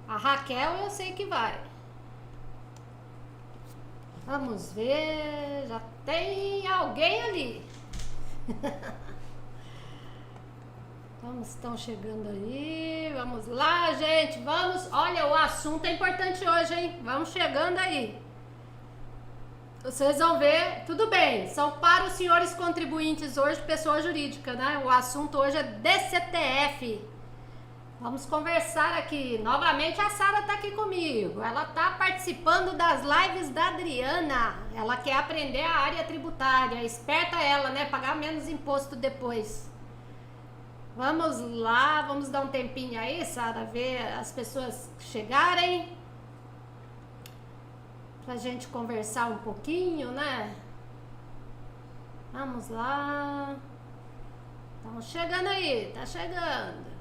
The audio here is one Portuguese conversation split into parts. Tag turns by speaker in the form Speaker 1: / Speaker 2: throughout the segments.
Speaker 1: A Raquel eu sei que vai. Vamos ver. Já tem alguém ali. Estão chegando aí. Vamos lá, gente. Vamos. Olha, o assunto é importante hoje, hein? Vamos chegando aí. Vocês vão ver. Tudo bem. São para os senhores contribuintes hoje, pessoa jurídica, né? O assunto hoje é DCTF. Vamos conversar aqui. Novamente a Sara tá aqui comigo. Ela tá participando das lives da Adriana. Ela quer aprender a área tributária. Esperta ela, né? Pagar menos imposto depois. Vamos lá, vamos dar um tempinho aí, Sara, ver as pessoas chegarem. Pra gente conversar um pouquinho, né? Vamos lá. Estão chegando aí, tá chegando.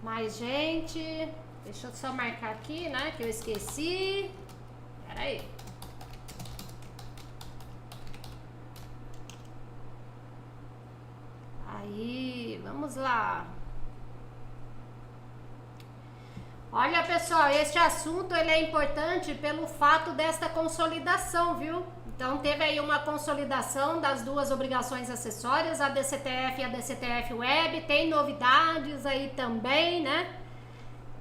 Speaker 1: Mais gente. Deixa eu só marcar aqui, né? Que eu esqueci. Pera aí. Aí, vamos lá. Olha, pessoal, este assunto ele é importante pelo fato desta consolidação, viu? Então, teve aí uma consolidação das duas obrigações acessórias, a DCTF e a DCTF Web. Tem novidades aí também, né?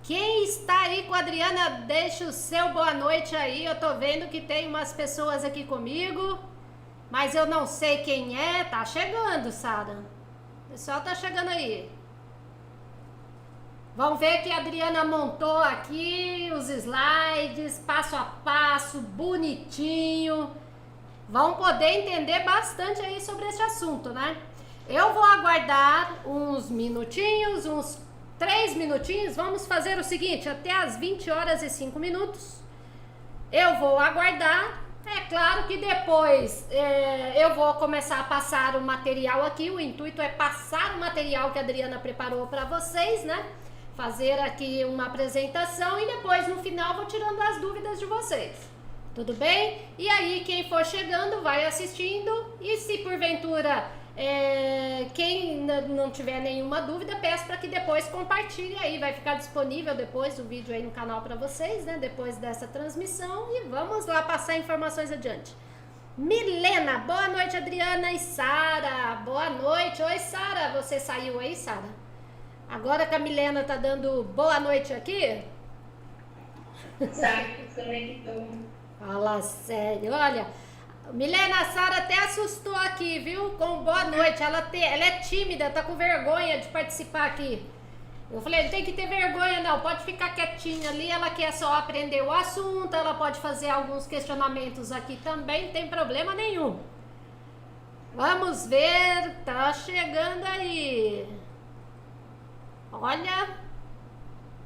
Speaker 1: Quem está aí com a Adriana, deixa o seu boa noite aí. Eu tô vendo que tem umas pessoas aqui comigo, mas eu não sei quem é. Tá chegando, Sara. O pessoal tá chegando aí. Vão ver que a Adriana montou aqui os slides, passo a passo, bonitinho. Vão poder entender bastante aí sobre esse assunto, né? Eu vou aguardar uns minutinhos, uns 3 minutinhos. Vamos fazer o seguinte, até as 20 horas e 5 minutos. Eu vou aguardar. É claro que depois eu vou começar a passar o material aqui. O intuito é passar o material que a Adriana preparou para vocês, né? Fazer aqui uma apresentação e depois no final vou tirando as dúvidas de vocês. Tudo bem? E aí quem for chegando vai assistindo e se porventura quem não tiver nenhuma dúvida, peço para que depois compartilhe aí. Vai ficar disponível depois o vídeo aí no canal para vocês, né? Depois dessa transmissão e vamos lá passar informações adiante. Milena, boa noite Adriana e Sara, boa noite. Oi Sara, você saiu aí, Sara? Agora que a Milena tá dando boa noite aqui.
Speaker 2: Sabe que conectou.
Speaker 1: Fala sério, olha, Milena, a Sara até assustou aqui, viu? Com boa noite, ela é tímida, tá com vergonha de participar aqui. Eu falei, não tem que ter vergonha não, pode ficar quietinha ali, ela quer só aprender o assunto, ela pode fazer alguns questionamentos aqui também, não tem problema nenhum. Vamos ver, tá chegando aí. Olha,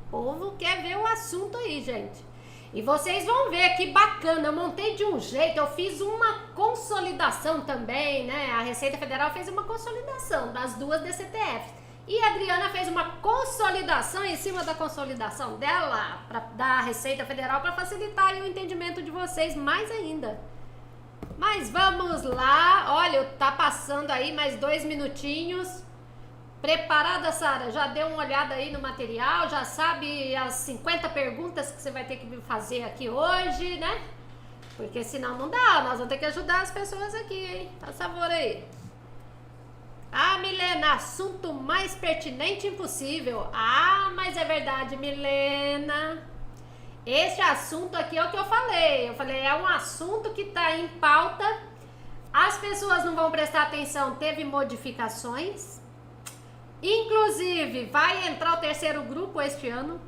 Speaker 1: o povo quer ver o assunto aí, gente. E vocês vão ver que bacana, eu montei de um jeito, eu fiz uma consolidação também, né? A Receita Federal fez uma consolidação das duas DCTFs. E a Adriana fez uma consolidação em cima da consolidação dela, da Receita Federal, para facilitar o entendimento de vocês mais ainda. Mas vamos lá, olha, tá passando aí mais 2 minutinhos. Preparada, Sara? Já deu uma olhada aí no material? Já sabe as 50 perguntas que você vai ter que fazer aqui hoje, né? Porque senão não dá, nós vamos ter que ajudar as pessoas aqui, hein? Faz favor aí. Ah, Milena, assunto mais pertinente impossível. Ah, mas é verdade, Milena. Esse assunto aqui é o que eu falei. Eu falei, é um assunto que tá em pauta. As pessoas não vão prestar atenção, teve modificações. Inclusive, vai entrar o 3º grupo este ano.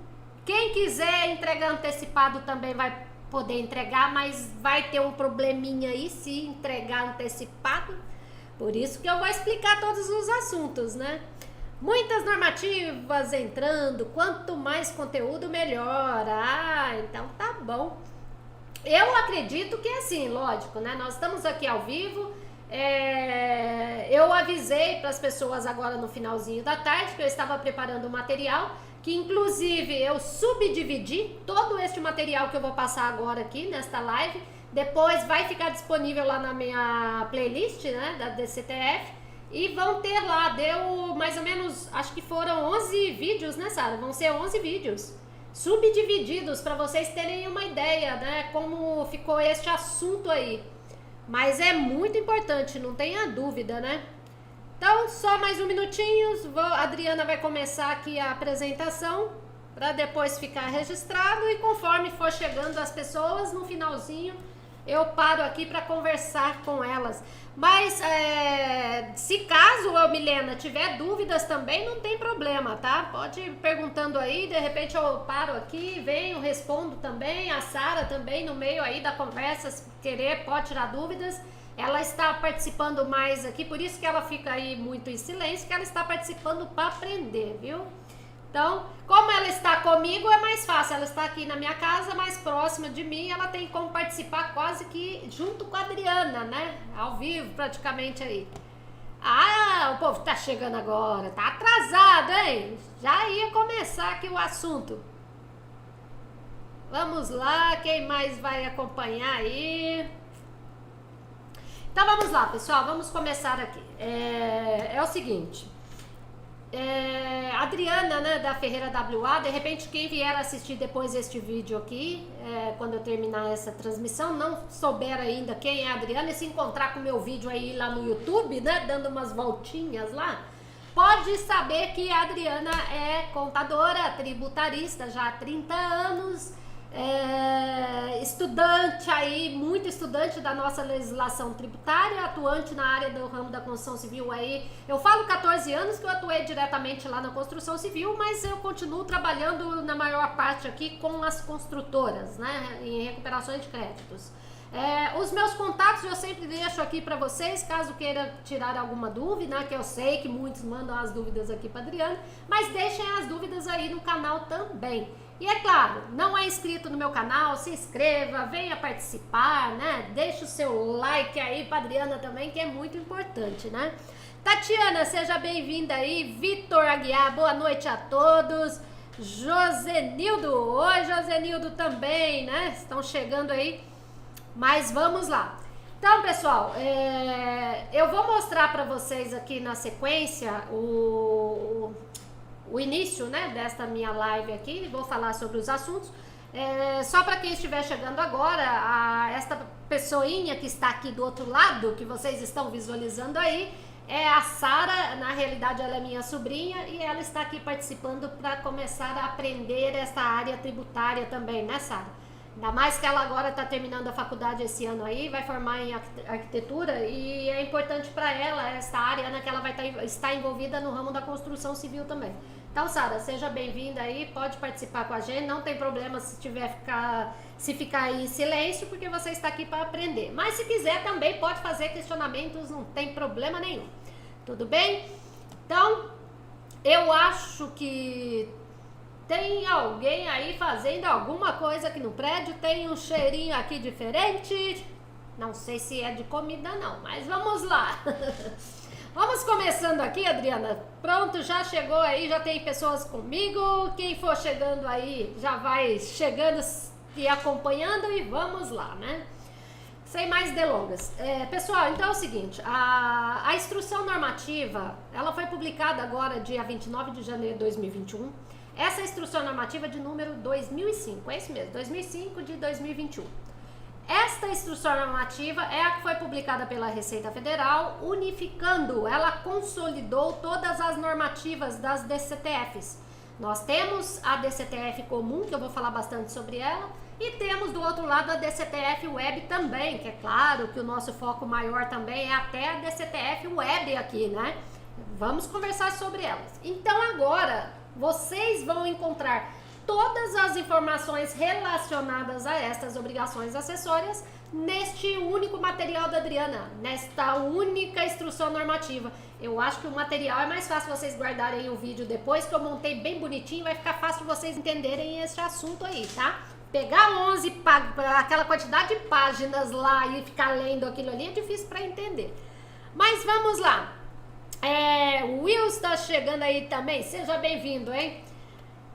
Speaker 1: Quem quiser entregar antecipado também vai poder entregar, mas vai ter um probleminha aí se entregar antecipado. Por isso que eu vou explicar todos os assuntos, né? Muitas normativas entrando, quanto mais conteúdo, melhor. Ah, então tá bom. Eu acredito que é assim, lógico, né? Nós estamos aqui ao vivo. Eu avisei para as pessoas agora no finalzinho da tarde que eu estava preparando o material, que inclusive eu subdividi todo este material que eu vou passar agora aqui nesta live. Depois vai ficar disponível lá na minha playlist, né, da DCTF. E vão ter lá, deu mais ou menos, acho que foram 11 vídeos, né, Sara? Vão ser 11 vídeos subdivididos para vocês terem uma ideia, né, como ficou este assunto aí. Mas é muito importante, não tenha dúvida, né? Então, só mais um minutinho, a Adriana vai começar aqui a apresentação para depois ficar registrado e conforme for chegando as pessoas, no finalzinho eu paro aqui para conversar com elas. Mas se caso, Milena, tiver dúvidas também, não tem problema, tá? Pode ir perguntando aí, de repente eu paro aqui, venho, respondo também. A Sara também no meio aí da conversa, se querer, pode tirar dúvidas. Ela está participando mais aqui, por isso que ela fica aí muito em silêncio, que ela está participando para aprender, viu? Então, como ela está comigo, é mais fácil. Ela está aqui na minha casa, mais próxima de mim. Ela tem como participar quase que junto com a Adriana, né? Ao vivo, praticamente aí. Ah, o povo tá chegando agora. Tá atrasado, hein? Já ia começar aqui o assunto. Vamos lá, quem mais vai acompanhar aí? Então, vamos lá, pessoal. Vamos começar aqui. É o seguinte... Adriana, né, da Ferreira WA, de repente quem vier assistir depois este vídeo aqui, quando eu terminar essa transmissão, não souber ainda quem é a Adriana e se encontrar com o meu vídeo aí lá no YouTube, né, dando umas voltinhas lá, pode saber que a Adriana é contadora, tributarista já há 30 anos, estudante aí, muito estudante da nossa legislação tributária, atuante na área do ramo da construção civil aí. Eu falo 14 anos que eu atuei diretamente lá na construção civil, mas eu continuo trabalhando na maior parte aqui com as construtoras, né, em recuperações de créditos. Os meus contatos eu sempre deixo aqui para vocês, caso queira tirar alguma dúvida, né, que eu sei que muitos mandam as dúvidas aqui para Adriana, mas deixem as dúvidas aí no canal também. E é claro, não é inscrito no meu canal, se inscreva, venha participar, né? Deixa o seu like aí para Adriana também, que é muito importante, né? Tatiana, seja bem-vinda aí. Vitor Aguiar, boa noite a todos. Josenildo, oi Josenildo também, né? Estão chegando aí, mas vamos lá. Então, pessoal, eu vou mostrar para vocês aqui na sequência o início, né, desta minha live aqui, vou falar sobre os assuntos. Só para quem estiver chegando agora, esta pessoinha que está aqui do outro lado, que vocês estão visualizando aí, é a Sara. Na realidade ela é minha sobrinha e ela está aqui participando para começar a aprender essa área tributária também, né, Sara? Ainda mais que ela agora está terminando a faculdade esse ano aí, vai formar em arquitetura e é importante para ela essa área, né, que ela vai estar envolvida no ramo da construção civil também. Então, Sara, seja bem-vinda aí, pode participar com a gente, não tem problema se ficar aí em silêncio, porque você está aqui para aprender. Mas se quiser também pode fazer questionamentos, não tem problema nenhum. Tudo bem? Então, eu acho que tem alguém aí fazendo alguma coisa aqui no prédio, tem um cheirinho aqui diferente, não sei se é de comida não, mas vamos lá. Vamos começando aqui, Adriana. Pronto, já chegou aí, já tem pessoas comigo. Quem for chegando aí já vai chegando e acompanhando e vamos lá, né? Sem mais delongas. Pessoal, então é o seguinte, a instrução normativa, ela foi publicada agora dia 29 de janeiro de 2021. Essa instrução normativa é de número 2005, é isso mesmo, 2005 de 2021. Esta instrução normativa é a que foi publicada pela Receita Federal, unificando, ela consolidou todas as normativas das DCTFs. Nós temos a DCTF comum, que eu vou falar bastante sobre ela, e temos do outro lado a DCTF Web também, que é claro que o nosso foco maior também é até a DCTF Web aqui, né? Vamos conversar sobre elas. Então agora, vocês vão encontrar todas as informações relacionadas a estas obrigações acessórias neste único material da Adriana, nesta única instrução normativa. Eu acho que o material é mais fácil vocês guardarem o vídeo depois, que eu montei bem bonitinho, vai ficar fácil vocês entenderem esse assunto aí, tá? Pegar 11, aquela quantidade de páginas lá e ficar lendo aquilo ali é difícil para entender. Mas vamos lá. O Will está chegando aí também, seja bem-vindo, hein?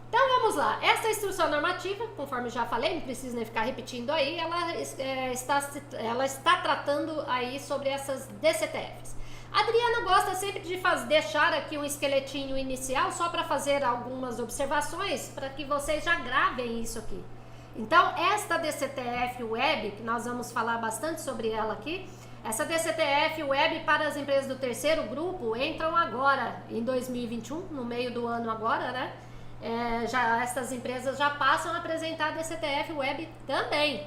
Speaker 1: Então vamos lá, essa instrução normativa, conforme já falei, não preciso nem ficar repetindo aí, ela está tratando aí sobre essas DCTFs. A Adriana gosta sempre de deixar aqui um esqueletinho inicial só para fazer algumas observações, para que vocês já gravem isso aqui. Então, esta DCTF Web, que nós vamos falar bastante sobre ela aqui, essa DCTF Web para as empresas do terceiro grupo entram agora, em 2021, no meio do ano agora, né? Essas empresas já passam a apresentar a DCTF Web também.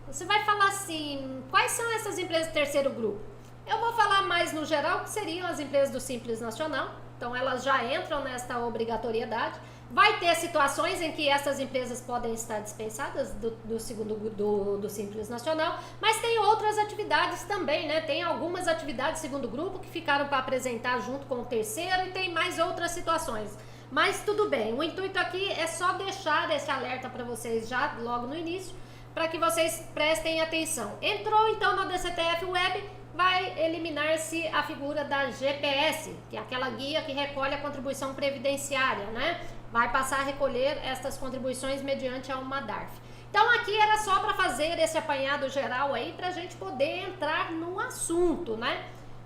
Speaker 1: Você vai falar assim, quais são essas empresas do terceiro grupo? Eu vou falar mais no geral, que seriam as empresas do Simples Nacional. Então, elas já entram nesta obrigatoriedade. Vai ter situações em que essas empresas podem estar dispensadas do Simples Nacional, mas tem outras atividades também, né? Tem algumas atividades segundo grupo que ficaram para apresentar junto com o terceiro e tem mais outras situações. Mas tudo bem, o intuito aqui é só deixar esse alerta para vocês já logo no início, para que vocês prestem atenção. Entrou então na DCTF Web, vai eliminar-se a figura da GPS, que é aquela guia que recolhe a contribuição previdenciária, né? Vai passar a recolher estas contribuições mediante a uma DARF. Então aqui era só para fazer esse apanhado geral aí, para a gente poder entrar no assunto, né?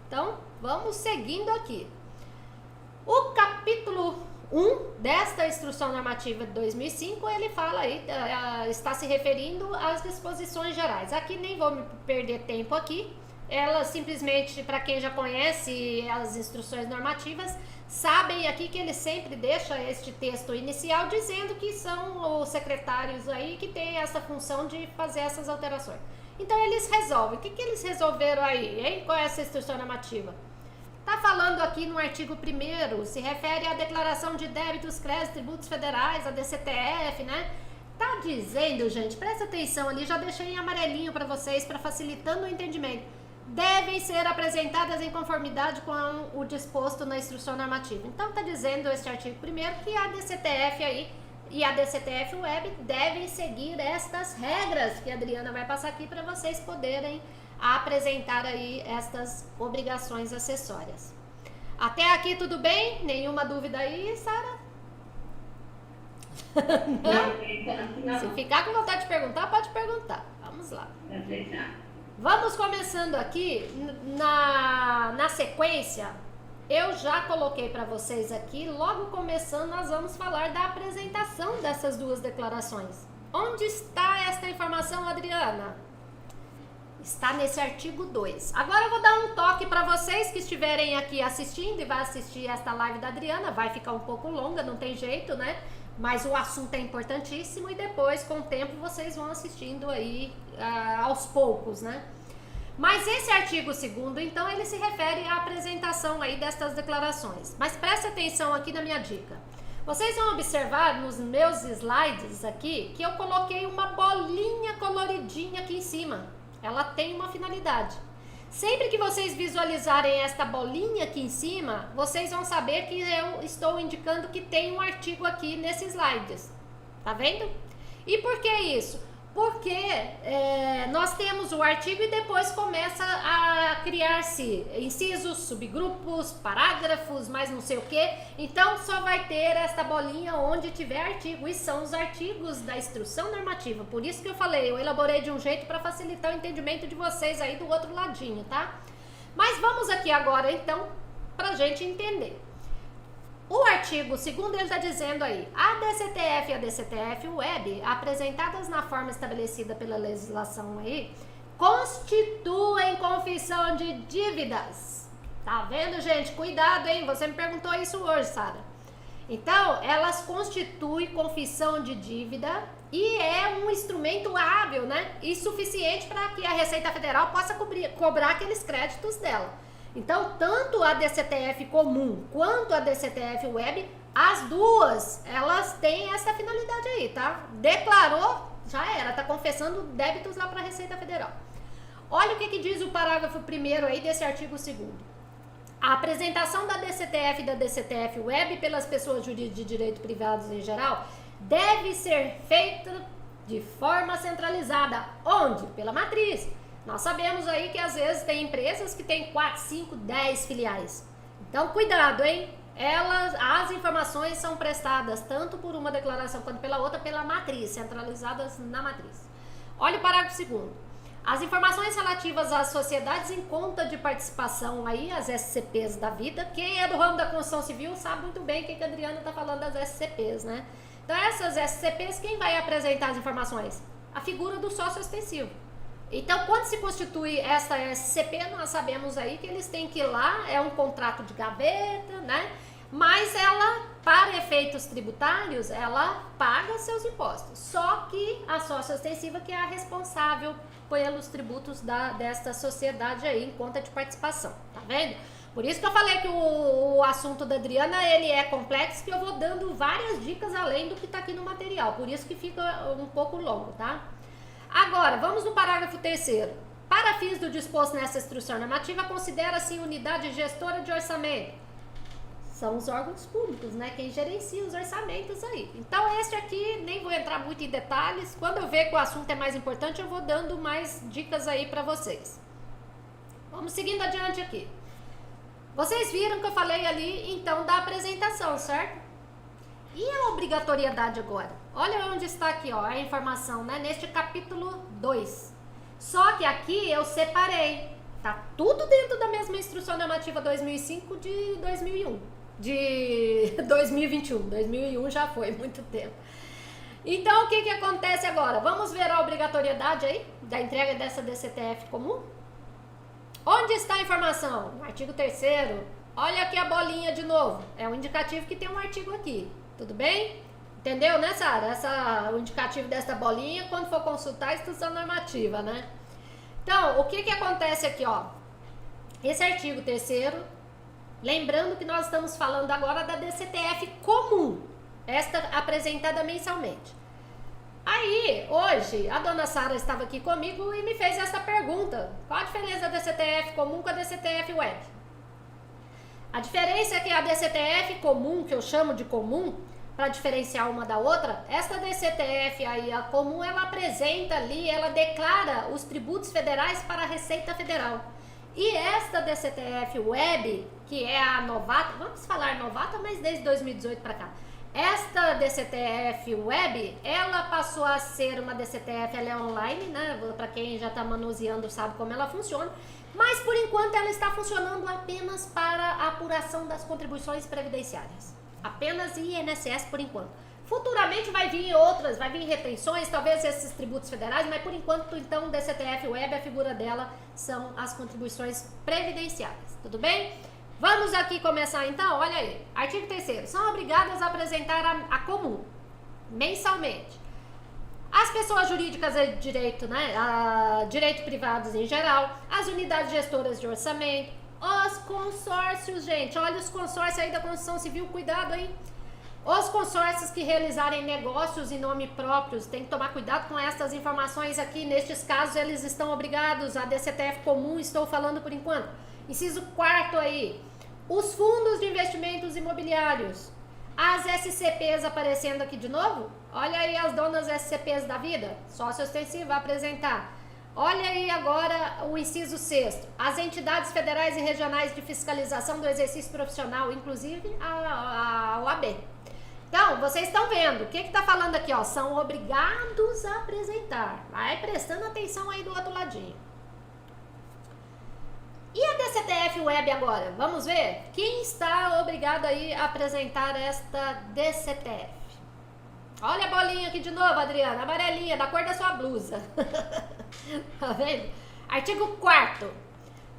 Speaker 1: Então vamos seguindo aqui. O capítulo 1 desta Instrução Normativa de 2005, ele fala aí, está se referindo às disposições gerais. Aqui nem vou me perder tempo aqui. Ela simplesmente, para quem já conhece as instruções normativas, sabem aqui que ele sempre deixa este texto inicial dizendo que são os secretários aí que têm essa função de fazer essas alterações. Então eles resolvem. O que eles resolveram aí, hein? Qual é essa instrução normativa? Está falando aqui no artigo 1º, se refere à declaração de débitos, créditos, tributos federais, a DCTF, né? Tá dizendo, gente, presta atenção ali, já deixei em amarelinho para vocês, para facilitando o entendimento. Devem ser apresentadas em conformidade com o disposto na instrução normativa. Então, está dizendo este artigo 1º que a DCTF aí e a DCTF Web devem seguir estas regras que a Adriana vai passar aqui para vocês poderem apresentar aí estas obrigações acessórias. Até aqui tudo bem? Nenhuma dúvida aí, Sara? Não? Se ficar com vontade de perguntar, pode perguntar. Vamos lá. Vamos começando aqui, na sequência, eu já coloquei para vocês aqui, logo começando nós vamos falar da apresentação dessas duas declarações. Onde está esta informação, Adriana? Está nesse artigo 2. Agora eu vou dar um toque para vocês que estiverem aqui assistindo e vai assistir esta live da Adriana, vai ficar um pouco longa, não tem jeito, né? Mas o assunto é importantíssimo e depois, com o tempo, vocês vão assistindo aí aos poucos, né? Mas esse artigo 2º, então, ele se refere à apresentação aí destas declarações. Mas preste atenção aqui na minha dica. Vocês vão observar nos meus slides aqui que eu coloquei uma bolinha coloridinha aqui em cima. Ela tem uma finalidade. Sempre que vocês visualizarem esta bolinha aqui em cima, vocês vão saber que eu estou indicando que tem um artigo aqui nesses slides. Tá vendo? E por que isso? Porque nós temos o artigo e depois começa a criar-se incisos, subgrupos, parágrafos, mais não sei o que. Então só vai ter esta bolinha onde tiver artigo. E são os artigos da instrução normativa. Por isso que eu falei, eu elaborei de um jeito para facilitar o entendimento de vocês aí do outro ladinho, tá? Mas vamos aqui agora então, pra gente entender. O artigo 2º, ele está dizendo aí, a DCTF e a DCTF Web, apresentadas na forma estabelecida pela legislação aí, constituem confissão de dívidas. Tá vendo, gente? Cuidado, hein? Você me perguntou isso hoje, Sara. Então, elas constituem confissão de dívida e é um instrumento hábil, né? E suficiente para que a Receita Federal possa cobrar aqueles créditos dela. Então, tanto a DCTF comum quanto a DCTF Web, as duas, elas têm essa finalidade aí, tá? Declarou, já era, tá confessando débitos lá para a Receita Federal. Olha o que diz o parágrafo 1º aí desse artigo 2º. A apresentação da DCTF e da DCTF Web pelas pessoas jurídicas de direito privados em geral deve ser feita de forma centralizada. Onde? Pela matriz. Nós sabemos aí que às vezes tem empresas que tem 4, 5, 10 filiais. Então, cuidado, hein? As informações são prestadas tanto por uma declaração quanto pela outra, pela matriz, centralizadas na matriz. Olha o parágrafo 2º. As informações relativas às sociedades em conta de participação aí, as SCPs da vida. Quem é do ramo da construção civil sabe muito bem o que a Adriana está falando das SCPs, né? Então essas SCPs, quem vai apresentar as informações? A figura do sócio ostensivo. Então, quando se constitui essa SCP, nós sabemos aí que eles têm que ir lá, é um contrato de gaveta, né? Mas ela, para efeitos tributários, ela paga seus impostos. Só que a sócia ostensiva que é a responsável pelos tributos desta sociedade aí, em conta de participação, tá vendo? Por isso que eu falei que o assunto da Adriana, ele é complexo, que eu vou dando várias dicas além do que tá aqui no material, por isso que fica um pouco longo, tá? Agora, vamos no parágrafo 3º. Para fins do disposto nessa instrução normativa, considera-se unidade gestora de orçamento. São os órgãos públicos, né? Quem gerencia os orçamentos aí. Então, este aqui, nem vou entrar muito em detalhes. Quando eu ver que o assunto é mais importante, eu vou dando mais dicas aí para vocês. Vamos seguindo adiante aqui. Vocês viram que eu falei ali, então, da apresentação, certo? E a obrigatoriedade agora? Olha onde está aqui, ó, a informação, né? Neste capítulo 2. Só que aqui eu separei. Tá tudo dentro da mesma instrução normativa 2005 de 2001. De 2021. 2001 já foi muito tempo. Então, o que acontece agora? Vamos ver a obrigatoriedade aí da entrega dessa DCTF comum? Onde está a informação? No artigo 3º. Olha aqui a bolinha de novo. É um indicativo que tem um artigo aqui. Tudo bem? Entendeu, né, Sara? O indicativo dessa bolinha, quando for consultar a instrução normativa, né? Então, o que acontece aqui, ó? Esse artigo 3º, lembrando que nós estamos falando agora da DCTF comum, esta apresentada mensalmente. Aí, hoje, a dona Sara estava aqui comigo e me fez essa pergunta. Qual a diferença da DCTF comum com a DCTF web? A diferença é que a DCTF comum, que eu chamo de comum, para diferenciar uma da outra, esta DCTF aí, a comum, ela apresenta ali, ela declara os tributos federais para a Receita Federal. E esta DCTF web, que é a novata, vamos falar novata, mas desde 2018 para cá. Esta DCTF web, ela passou a ser uma DCTF, ela é online, né? Para quem já está manuseando sabe como ela funciona. Mas por enquanto ela está funcionando apenas para a apuração das contribuições previdenciárias. Apenas INSS por enquanto. Futuramente vai vir outras, vai vir retenções, talvez esses tributos federais, mas por enquanto, então, DCTF Web, a figura dela são as contribuições previdenciárias. Tudo bem? Vamos aqui começar então, olha aí. Artigo 3º. São obrigadas a apresentar a comum, mensalmente. As pessoas jurídicas de direito, né? Direito privados em geral, as unidades gestoras de orçamento, os consórcios, gente, olha os consórcios aí da construção civil, cuidado aí. Os consórcios que realizarem negócios em nome próprios, tem que tomar cuidado com essas informações aqui. Nestes casos, eles estão obrigados a DCTF comum, estou falando por enquanto. Inciso 4º aí, os fundos de investimentos imobiliários, as SCPs aparecendo aqui de novo. Olha aí as donas SCPs da vida, sócio ostensivo vai apresentar. Olha aí agora o inciso 6º, as entidades federais e regionais de fiscalização do exercício profissional, inclusive a OAB. Então, vocês estão vendo, o que está falando aqui, ó, são obrigados a apresentar. Vai prestando atenção aí do outro ladinho. E a DCTF Web agora? Vamos ver? Quem está obrigado aí a apresentar esta DCTF? Olha a bolinha aqui de novo, Adriana, amarelinha, da cor da sua blusa. Tá vendo? Artigo 4º.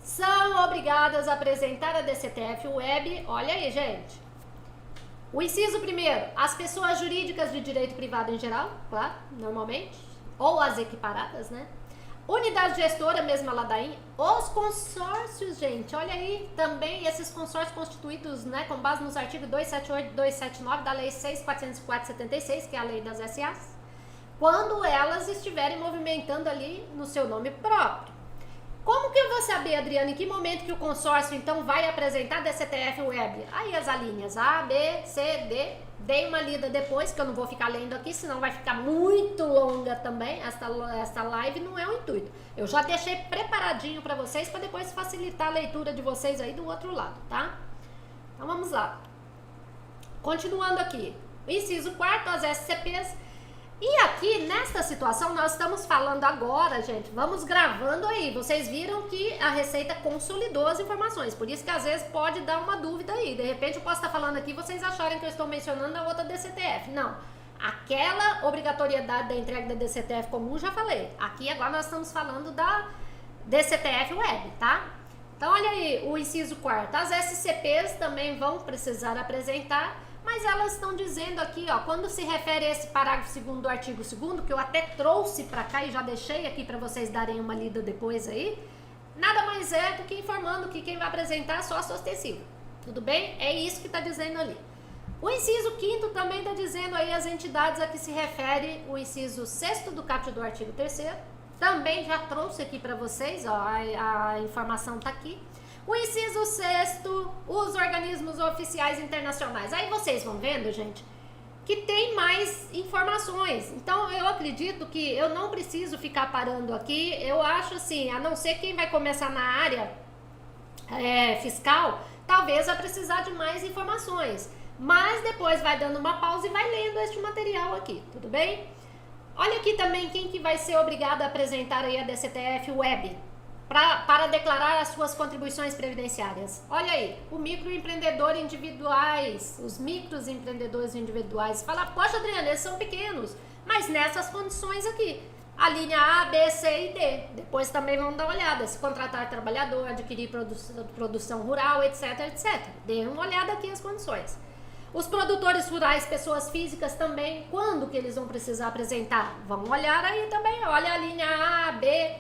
Speaker 1: São obrigadas a apresentar a DCTF Web, olha aí, gente. O inciso 1º, as pessoas jurídicas de direito privado em geral, claro, normalmente, ou as equiparadas, né? Unidade gestora, mesma ladainha, os consórcios, gente, olha aí, também esses consórcios constituídos, né, com base nos artigos 278 e 279 da Lei 6.404/76, que é a Lei das SAs, quando elas estiverem movimentando ali no seu nome próprio. Como que eu vou saber, Adriana, em que momento que o consórcio, então, vai apresentar DCTF Web? Aí as alíneas A, B, C, D. Dei uma lida depois, que eu não vou ficar lendo aqui, senão vai ficar muito longa também. Esta live não é o intuito. Eu já deixei preparadinho para vocês, para depois facilitar a leitura de vocês aí do outro lado, tá? Então, vamos lá. Continuando aqui. Inciso 4º, as SCPs. E aqui, nesta situação, nós estamos falando agora, gente, vamos gravando aí. Vocês viram que a Receita consolidou as informações, por isso que às vezes pode dar uma dúvida aí. De repente eu posso estar falando aqui e vocês acharem que eu estou mencionando a outra DCTF. Não, aquela obrigatoriedade da entrega da DCTF comum, já falei. Aqui agora nós estamos falando da DCTF Web, tá? Então olha aí, o inciso 4º. As SCPs também vão precisar apresentar, mas elas estão dizendo aqui, ó, quando se refere a esse parágrafo 2º do artigo 2º, que eu até trouxe para cá e já deixei aqui para vocês darem uma lida depois aí, nada mais é do que informando que quem vai apresentar é sócio ostensivo. Tudo bem? É isso que está dizendo ali. O inciso 5º também está dizendo aí as entidades a que se refere o inciso 6º do caput do artigo 3º. Também já trouxe aqui para vocês, ó, a informação está aqui. O inciso 6º, os organismos oficiais internacionais. Aí vocês vão vendo, gente, que tem mais informações. Então eu acredito que eu não preciso ficar parando aqui. Eu acho assim, a não ser quem vai começar na área fiscal, talvez vai precisar de mais informações. Mas depois vai dando uma pausa e vai lendo este material aqui, tudo bem? Olha aqui também quem que vai ser obrigado a apresentar aí a DCTF Web para declarar as suas contribuições previdenciárias. Olha aí, o microempreendedor individuais, os microempreendedores individuais. Fala, poxa Adriana, eles são pequenos, mas nessas condições aqui, a linha A, B, C e D. Depois também vão dar uma olhada, se contratar trabalhador, adquirir produção rural, etc, etc. Dê uma olhada aqui as condições. Os produtores rurais, pessoas físicas também, quando que eles vão precisar apresentar? Vamos olhar aí também, olha a linha A, B,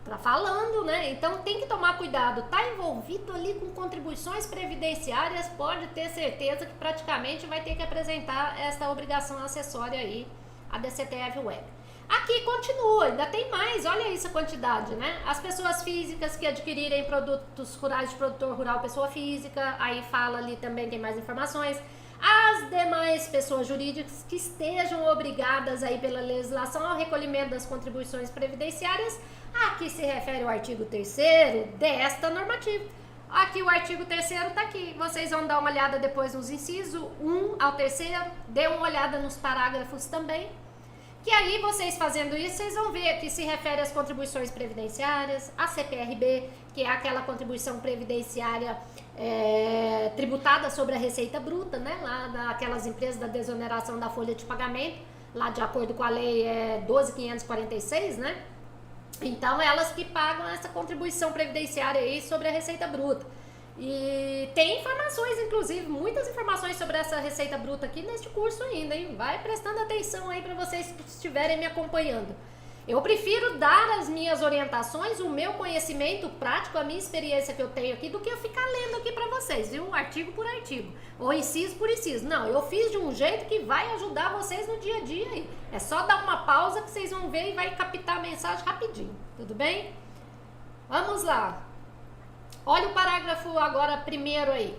Speaker 1: tá falando, né? Então tem que tomar cuidado. Tá envolvido ali com contribuições previdenciárias, pode ter certeza que praticamente vai ter que apresentar esta obrigação acessória aí, a DCTF Web. Aqui continua, ainda tem mais, olha isso a quantidade, né? As pessoas físicas que adquirirem produtos rurais de produtor rural, pessoa física, aí fala ali também, tem mais informações. As demais pessoas jurídicas que estejam obrigadas aí pela legislação ao recolhimento das contribuições previdenciárias, a que se refere ao artigo 3º desta normativa. Aqui o artigo 3º está aqui, vocês vão dar uma olhada depois nos incisos 1 ao 3º, dê uma olhada nos parágrafos também, que aí vocês fazendo isso, vocês vão ver que se refere às contribuições previdenciárias, a CPRB, que é aquela contribuição previdenciária tributada sobre a receita bruta, né, lá daquelas empresas da desoneração da folha de pagamento, lá de acordo com a lei 12.546, né? Então, elas que pagam essa contribuição previdenciária aí sobre a receita bruta. E tem informações, inclusive, muitas informações sobre essa receita bruta aqui neste curso ainda, hein? Vai prestando atenção aí para vocês que estiverem me acompanhando. Eu prefiro dar as minhas orientações, o meu conhecimento prático, a minha experiência que eu tenho aqui, do que eu ficar lendo aqui para vocês, viu? Artigo por artigo, ou inciso por inciso. Não, eu fiz de um jeito que vai ajudar vocês no dia a dia aí. É só dar uma pausa que vocês vão ver e vai captar a mensagem rapidinho, tudo bem? Vamos lá. Olha o parágrafo agora primeiro aí.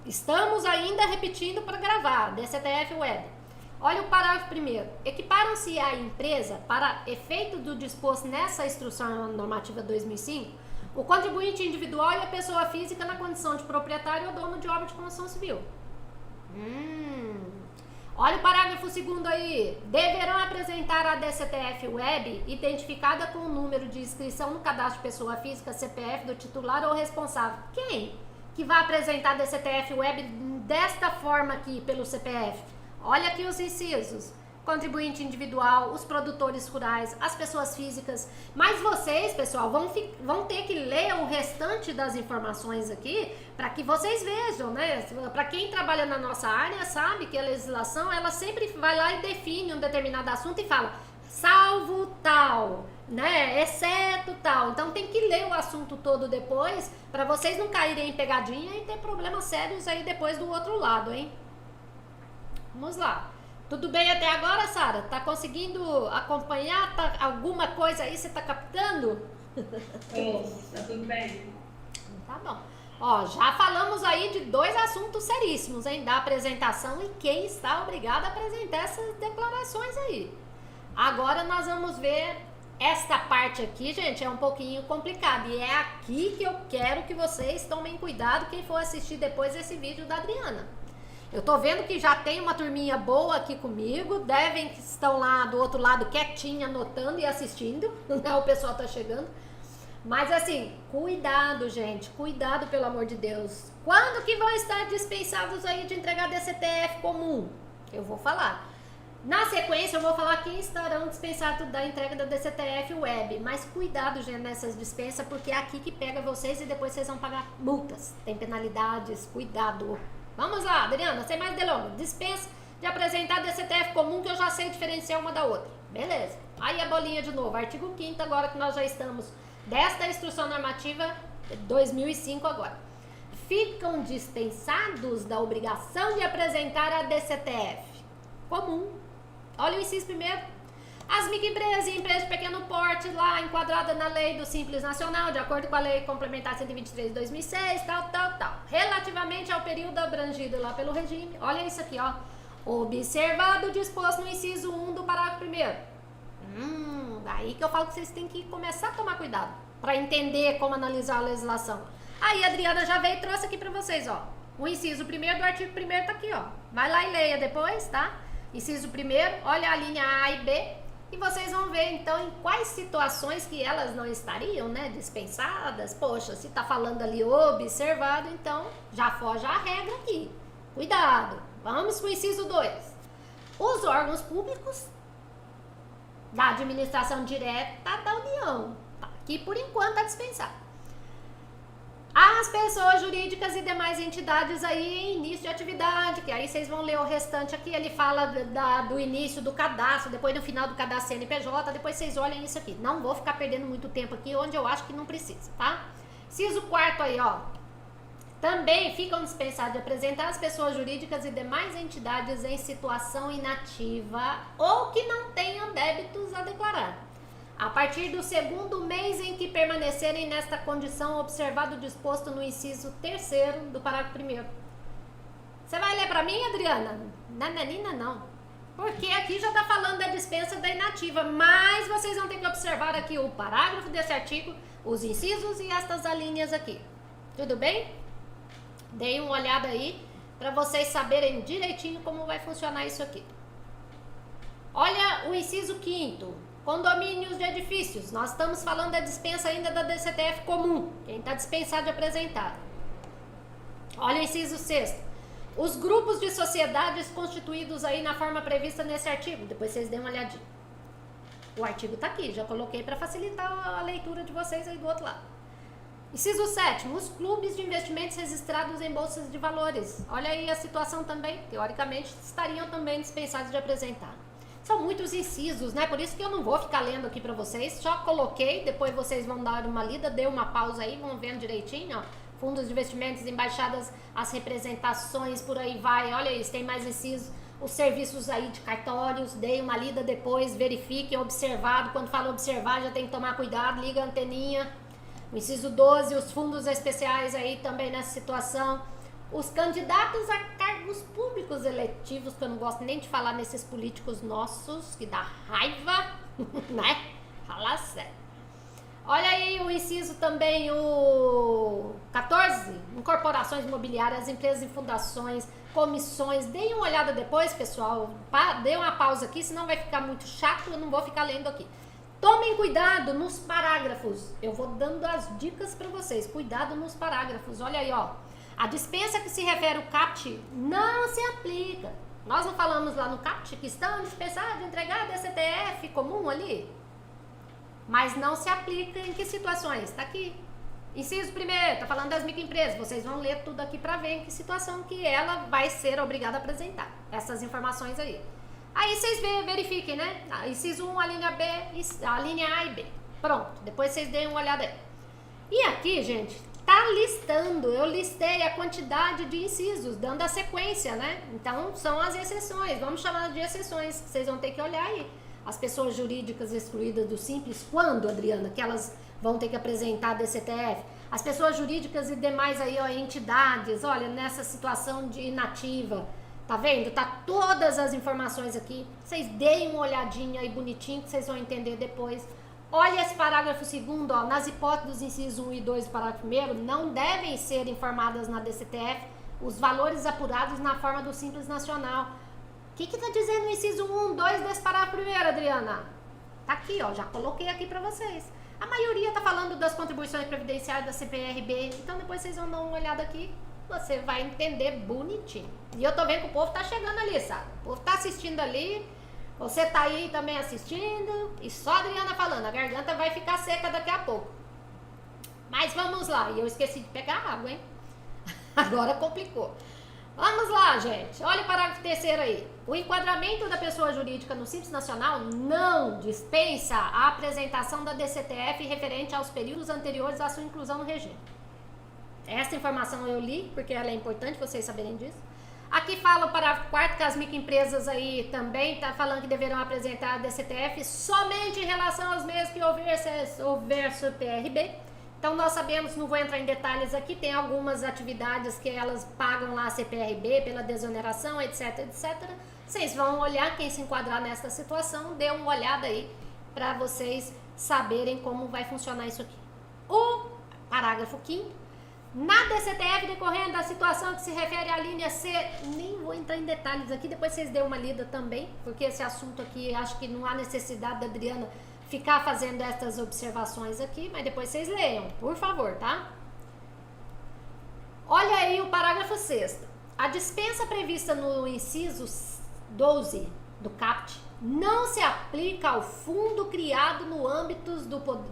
Speaker 1: Estamos ainda repetindo para gravar, DCTF Web. Olha o parágrafo primeiro. Equiparam-se à empresa, para efeito do disposto nessa instrução normativa 2005, o contribuinte individual e a pessoa física na condição de proprietário ou dono de obra de construção civil. Olha o parágrafo segundo aí. Deverão apresentar a DCTF Web identificada com o número de inscrição no cadastro de pessoa física, CPF do titular ou responsável. Quem que vai apresentar a DCTF Web desta forma aqui pelo CPF? Olha aqui os incisos. Contribuinte individual, os produtores rurais, as pessoas físicas. Mas vocês, pessoal, vão ter que ler o restante das informações aqui para que vocês vejam, né? Para quem trabalha na nossa área sabe que a legislação, ela sempre vai lá e define um determinado assunto e fala salvo tal, né? Exceto tal. Então tem que ler o assunto todo depois para vocês não caírem em pegadinha e ter problemas sérios aí depois do outro lado, hein? Vamos lá. Tudo bem até agora, Sara? Tá conseguindo acompanhar? Alguma coisa aí você tá captando?
Speaker 2: Tá tudo bem.
Speaker 1: Tá bom. Ó, já falamos aí de 2 assuntos seríssimos, hein? Da apresentação e quem está obrigado a apresentar essas declarações aí. Agora nós vamos ver esta parte aqui, gente, é um pouquinho complicado. E é aqui que eu quero que vocês tomem cuidado, quem for assistir depois esse vídeo da Adriana. Eu tô vendo que já tem uma turminha boa aqui comigo, devem que estão lá do outro lado quietinha, anotando e assistindo, né? O pessoal tá chegando. Mas assim, cuidado, gente, cuidado, pelo amor de Deus. Quando que vão estar dispensados aí de entregar DCTF comum? Eu vou falar. Na sequência, eu vou falar quem estarão dispensados da entrega da DCTF web. Mas cuidado, gente, nessas dispensas, porque é aqui que pega vocês e depois vocês vão pagar multas. Tem penalidades, cuidado. Vamos lá, Adriana, sem mais delongas. Dispensa de apresentar DCTF comum, que eu já sei diferenciar uma da outra. Beleza. Aí a bolinha de novo. Artigo 5º, agora que nós já estamos desta instrução normativa 2005 agora. Ficam dispensados da obrigação de apresentar a DCTF comum. Olha o inciso primeiro. As microempresas e empresas de pequeno porte, lá enquadrada na lei do Simples Nacional, de acordo com a lei complementar 123 de 2006, tal. Relativamente ao período abrangido lá pelo regime, olha isso aqui, ó. Observado o disposto no inciso 1 do parágrafo 1º. Daí que eu falo que vocês têm que começar a tomar cuidado para entender como analisar a legislação. Aí a Adriana já veio e trouxe aqui para vocês, ó. O inciso 1º do artigo 1º tá aqui, ó. Vai lá e leia depois, tá? Inciso 1º, olha a linha A e B e vocês vão ver então em quais situações que elas não estariam, né, dispensadas. Poxa, se tá falando ali observado, então já foge a regra aqui. Cuidado. Vamos pro inciso 2. Os órgãos públicos da administração direta da União, tá? Que por enquanto tá dispensado. As pessoas jurídicas e demais entidades aí em início de atividade, que aí vocês vão ler o restante aqui, ele fala do início do cadastro, depois no final do cadastro CNPJ, depois vocês olhem isso aqui. Não vou ficar perdendo muito tempo aqui, onde eu acho que não precisa, tá? Inciso 4º aí, ó. Também ficam dispensados de apresentar as pessoas jurídicas e demais entidades em situação inativa ou que não tenham débitos a declarar, a partir do segundo mês em que permanecerem nesta condição, observado o disposto no inciso 3º do parágrafo 1º. Você vai ler para mim, Adriana? Nananina, não. Porque aqui já está falando da dispensa da inativa, mas vocês vão ter que observar aqui o parágrafo desse artigo, os incisos e estas alíneas aqui. Tudo bem? Deem uma olhada aí para vocês saberem direitinho como vai funcionar isso aqui. Olha o inciso 5º. Condomínios de edifícios, nós estamos falando da dispensa ainda da DCTF comum, quem está dispensado de apresentar. Olha o inciso 6º. Os grupos de sociedades constituídos aí na forma prevista nesse artigo, depois vocês dêem uma olhadinha. O artigo está aqui, já coloquei para facilitar a leitura de vocês aí do outro lado. Inciso 7º. Os clubes de investimentos registrados em bolsas de valores. Olha aí a situação também, teoricamente estariam também dispensados de apresentar. São muitos incisos, né? Por isso que eu não vou ficar lendo aqui pra vocês. Só coloquei, depois vocês vão dar uma lida, dê uma pausa aí, vão vendo direitinho, ó. Fundos de investimentos, embaixadas, as representações, por aí vai. Olha isso, tem mais incisos. Os serviços aí de cartórios, dê uma lida depois, verifiquem, observado. Quando fala observar, já tem que tomar cuidado, liga a anteninha. O inciso 12, os fundos especiais aí também nessa situação. Os candidatos a cargos públicos eletivos, que eu não gosto nem de falar nesses políticos nossos, que dá raiva, né? Fala sério. Olha aí o inciso também, o 14, incorporações imobiliárias, empresas e fundações, comissões. Deem uma olhada depois, pessoal. Dê uma pausa aqui, senão vai ficar muito chato, eu não vou ficar lendo aqui. Tomem cuidado nos parágrafos. Eu vou dando as dicas para vocês. Cuidado nos parágrafos. Olha aí, ó. A dispensa que se refere ao CAPT não se aplica. Nós não falamos lá no CAPT que estão dispensados de entregar a DCTF comum ali? Mas não se aplica em que situações? Está aqui. Inciso 1º, está falando das microempresas. Vocês vão ler tudo aqui para ver em que situação que ela vai ser obrigada a apresentar essas informações aí. Aí vocês verifiquem, né? Inciso 1, a linha B, a linha A e B. Pronto, depois vocês deem uma olhada aí. E aqui, gente, tá listando, eu listei a quantidade de incisos, dando a sequência, né? Então, são as exceções, vamos chamar de exceções, vocês vão ter que olhar aí. As pessoas jurídicas excluídas do Simples, quando, Adriana, que elas vão ter que apresentar a DCTF? As pessoas jurídicas e demais aí, ó, entidades, olha, nessa situação de inativa, tá vendo? Tá todas as informações aqui, vocês deem uma olhadinha aí bonitinho, que vocês vão entender depois. Olha esse parágrafo 2º, ó, nas hipóteses dos incisos 1 e 2 do parágrafo 1º, não devem ser informadas na DCTF os valores apurados na forma do Simples Nacional. O que está dizendo o inciso 1, 2 desse parágrafo primeiro, Adriana? Tá aqui, ó, já coloquei aqui para vocês. A maioria tá falando das contribuições previdenciárias da CPRB, então depois vocês vão dar uma olhada aqui, você vai entender bonitinho. E eu tô vendo que o povo tá chegando ali, sabe? O povo tá assistindo ali, você tá aí também assistindo, e só a Adriana falando, a garganta vai ficar seca daqui a pouco. Mas vamos lá, e eu esqueci de pegar água, hein? Agora complicou. Vamos lá, gente. Olha o parágrafo 3º aí. O enquadramento da pessoa jurídica no Simples Nacional não dispensa a apresentação da DCTF referente aos períodos anteriores à sua inclusão no regime. Essa informação eu li, porque ela é importante vocês saberem disso. Aqui fala o parágrafo 4º que as microempresas aí também tá falando que deverão apresentar a DCTF somente em relação aos meses que houver PRB. Então, nós sabemos, não vou entrar em detalhes aqui, tem algumas atividades que elas pagam lá a CPRB pela desoneração, etc, etc. Vocês vão olhar, quem se enquadrar nessa situação, dê uma olhada aí para vocês saberem como vai funcionar isso aqui. O parágrafo 5º, na DCTF decorrendo da situação que se refere à linha C, nem vou entrar em detalhes aqui, depois vocês dêem uma lida também, porque esse assunto aqui, acho que não há necessidade da Adriana ficar fazendo essas observações aqui, mas depois vocês leiam, por favor, tá? Olha aí o parágrafo 6º. A dispensa prevista no inciso 12 do CAPT não se aplica ao fundo criado no âmbito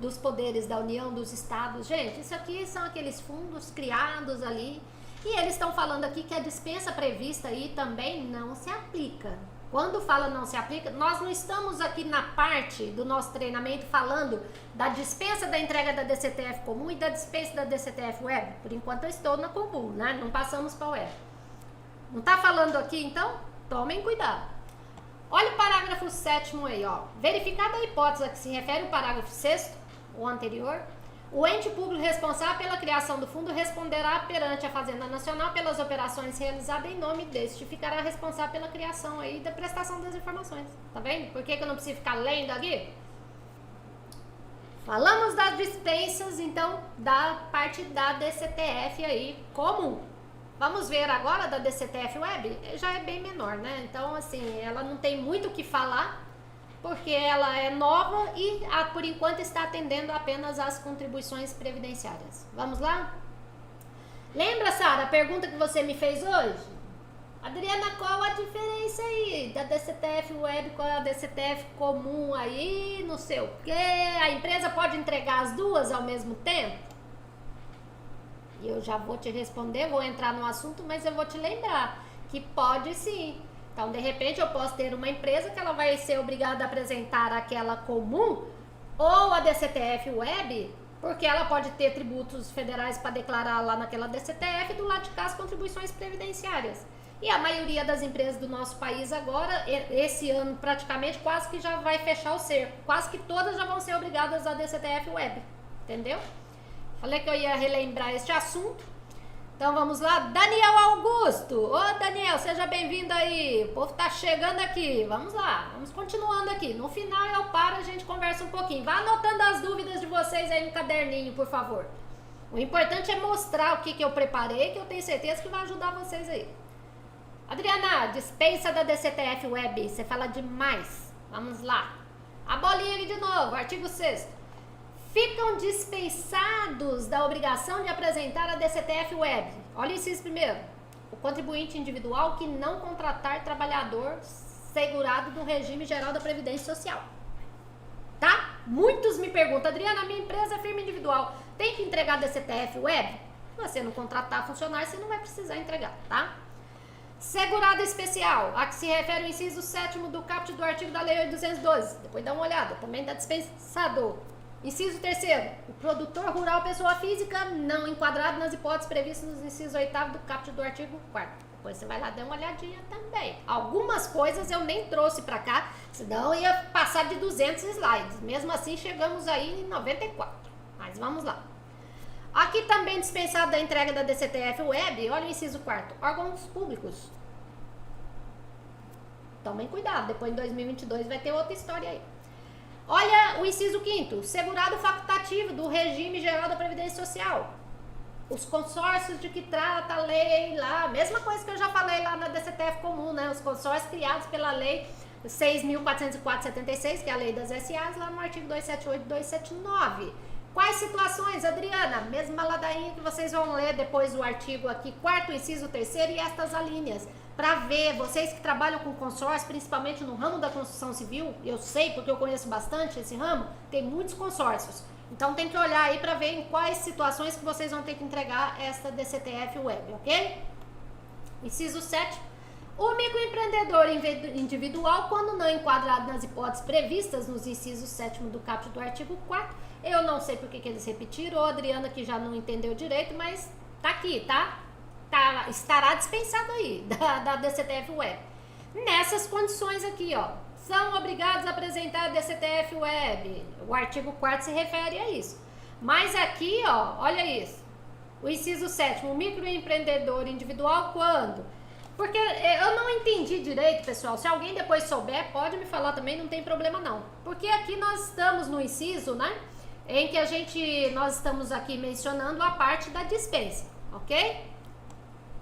Speaker 1: dos poderes da União, dos Estados. Gente, isso aqui são aqueles fundos criados ali, e eles estão falando aqui que a dispensa prevista aí também não se aplica. Quando fala não se aplica, nós não estamos aqui na parte do nosso treinamento falando da dispensa da entrega da DCTF comum e da dispensa da DCTF web. Por enquanto eu estou na comum, né? Não passamos para a web. Não está falando aqui, então? Tomem cuidado. Olha o parágrafo 7º aí, ó. Verificada a hipótese a que se refere o parágrafo 6º, o anterior, o ente público responsável pela criação do fundo responderá perante a Fazenda Nacional pelas operações realizadas em nome deste, ficará responsável pela criação aí da prestação das informações. Tá vendo? Por que eu não preciso ficar lendo aqui? Falamos das dispensas, então, da parte da DCTF aí comum. Vamos ver agora da DCTF web? Já é bem menor, né? Então, assim, ela não tem muito o que falar, porque ela é nova e, por enquanto, está atendendo apenas às contribuições previdenciárias. Vamos lá? Lembra, Sara, a pergunta que você me fez hoje? Adriana, qual a diferença aí da DCTF web com a DCTF comum aí, não sei o quê? A empresa pode entregar as duas ao mesmo tempo? E eu já vou te responder, vou entrar no assunto, mas eu vou te lembrar que pode sim. Então, de repente, eu posso ter uma empresa que ela vai ser obrigada a apresentar aquela comum ou a DCTF web, porque ela pode ter tributos federais para declarar lá naquela DCTF e do lado de cá as contribuições previdenciárias. E a maioria das empresas do nosso país agora, esse ano praticamente, quase que já vai fechar o cerco. Quase que todas já vão ser obrigadas a DCTF web, entendeu? Falei que eu ia relembrar este assunto. Então vamos lá, Daniel Augusto. Ô Daniel, seja bem-vindo aí. O povo tá chegando aqui. Vamos lá, vamos continuando aqui. No final eu paro, a gente conversa um pouquinho. Vá anotando as dúvidas de vocês aí no caderninho, por favor. O importante é mostrar o que eu preparei, que eu tenho certeza que vai ajudar vocês aí. Adriana, dispensa da DCTF web. Você fala demais. Vamos lá. A bolinha ali de novo, artigo 6º. Ficam dispensados da obrigação de apresentar a DCTF web. Olha o inciso primeiro. O contribuinte individual que não contratar trabalhador segurado do regime geral da Previdência Social. Tá? Muitos me perguntam, Adriana, minha empresa é firma individual, tem que entregar a DCTF web? Se você não contratar funcionário, você não vai precisar entregar, tá? Segurado especial, a que se refere o inciso 7º do caput do artigo da Lei 8.212. Depois dá uma olhada, também dá dispensador. Inciso 3º, o produtor rural pessoa física não enquadrado nas hipóteses previstas nos incisos 8º do caput do artigo 4º. Depois você vai lá dar uma olhadinha também. Algumas coisas eu nem trouxe para cá, senão eu ia passar de 200 slides. Mesmo assim, chegamos aí em 94. Mas vamos lá. Aqui também dispensado da entrega da DCTF web, olha o inciso 4º, órgãos públicos. Tomem cuidado, depois em 2022 vai ter outra história aí. Olha o inciso 5º, segurado facultativo do regime geral da Previdência Social. os consórcios de que trata a lei lá, mesma coisa que eu já falei lá na DCTF comum, né? Os consórcios criados pela lei 6.404/76, que é a lei das SAs, lá no artigo 278 e 279. Quais situações, Adriana? Mesma ladainha que vocês vão ler depois o artigo aqui, quarto, inciso terceiro e estas alíneas. Para ver, vocês que trabalham com consórcio, principalmente no ramo da construção civil, eu sei porque eu conheço bastante esse ramo, tem muitos consórcios. Então tem que olhar aí para ver em quais situações que vocês vão ter que entregar esta DCTF Web, ok? Inciso 7. O microempreendedor individual, quando não enquadrado nas hipóteses previstas nos incisos 7º do caput do artigo 4º, eu não sei por que eles repetiram, a Adriana que já não entendeu direito, mas tá aqui, tá? Estará dispensado aí da DCTF Web. Nessas condições aqui, ó, são obrigados a apresentar a DCTF Web. O artigo 4º se refere a isso. Mas aqui, ó, olha isso. O inciso 7º, o microempreendedor individual, quando? Porque eu não entendi direito, pessoal. Se alguém depois souber, pode me falar também, não tem problema não. Porque aqui nós estamos no inciso, né? Em que nós estamos aqui mencionando a parte da dispensa, ok?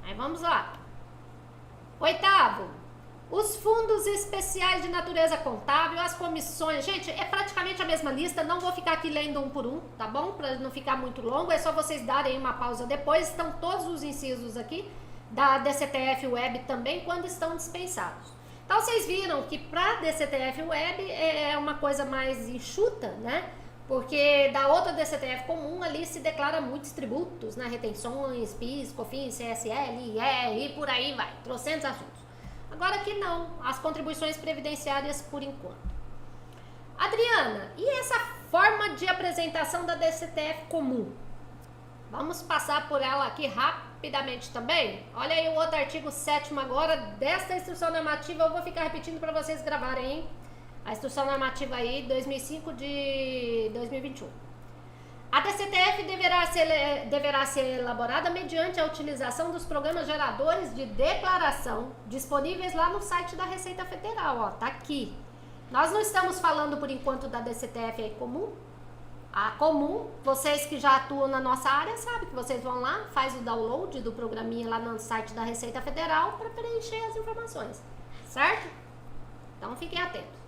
Speaker 1: Aí vamos lá. 8º, os fundos especiais de natureza contábil, as comissões. Gente, é praticamente a mesma lista, não vou ficar aqui lendo um por um, tá bom? Para não ficar muito longo, é só vocês darem uma pausa depois. Estão todos os incisos aqui da DCTF Web também quando estão dispensados. Então vocês viram que para DCTF Web é uma coisa mais enxuta, né? Porque da outra DCTF comum ali se declara muitos tributos, né? Retenções, PIS, COFINS, CSL, IR e por aí vai, trocentos assuntos. Agora aqui não, as contribuições previdenciárias por enquanto. Adriana, e essa forma de apresentação da DCTF comum? Vamos passar por ela aqui rapidamente também. Olha aí o outro artigo 7º agora desta instrução normativa, eu vou ficar repetindo para vocês gravarem, hein? A instrução normativa aí 2005 de 2021. A DCTF deverá ser elaborada mediante a utilização dos programas geradores de declaração disponíveis lá no site da Receita Federal, ó, tá aqui. Nós não estamos falando por enquanto da DCTF aí comum. A comum, vocês que já atuam na nossa área sabem que vocês vão lá, faz o download do programinha lá no site da Receita Federal para preencher as informações, certo? Então fiquem atentos.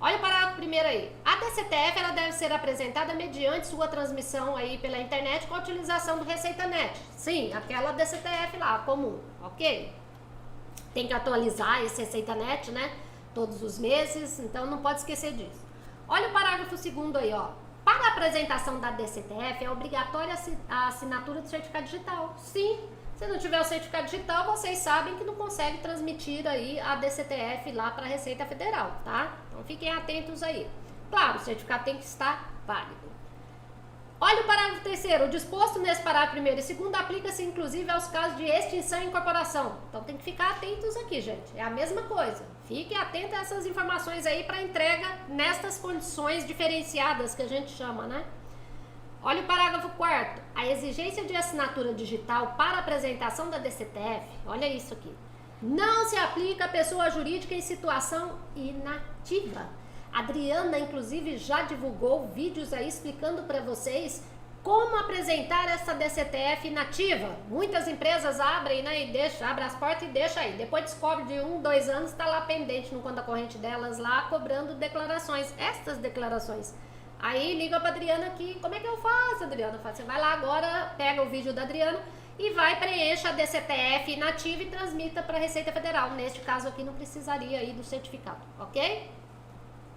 Speaker 1: Olha o parágrafo primeiro aí. A DCTF ela deve ser apresentada mediante sua transmissão aí pela internet com a utilização do ReceitaNet. Sim, aquela DCTF lá, comum, ok? Tem que atualizar esse ReceitaNet, né? Todos os meses, então não pode esquecer disso. Olha o parágrafo segundo aí, ó. Para a apresentação da DCTF é obrigatória a assinatura do certificado digital. Sim. Se não tiver o certificado digital, vocês sabem que não consegue transmitir aí a DCTF lá para a Receita Federal, tá? Então fiquem atentos aí. Claro, o certificado tem que estar válido. Olha o parágrafo terceiro. O disposto nesse parágrafo primeiro e segundo aplica-se inclusive aos casos de extinção e incorporação. Então tem que ficar atentos aqui, gente. É a mesma coisa. Fiquem atentos a essas informações aí para entrega nestas condições diferenciadas que a gente chama, né? Olha o parágrafo 4º. A exigência de assinatura digital para apresentação da DCTF, olha isso aqui, não se aplica a pessoa jurídica em situação inativa. A Adriana, inclusive, já divulgou vídeos aí explicando para vocês como apresentar essa DCTF inativa. Muitas empresas abrem, né, e abrem as portas e deixam aí. Depois descobre de 1, 2 anos, está lá pendente no conta corrente delas lá, cobrando declarações, estas declarações. Aí liga pra Adriana aqui, como é que eu faço, Adriana? Você vai lá agora, pega o vídeo da Adriana e vai preencher a DCTF inativa e transmita para a Receita Federal. Neste caso aqui não precisaria aí do certificado, ok?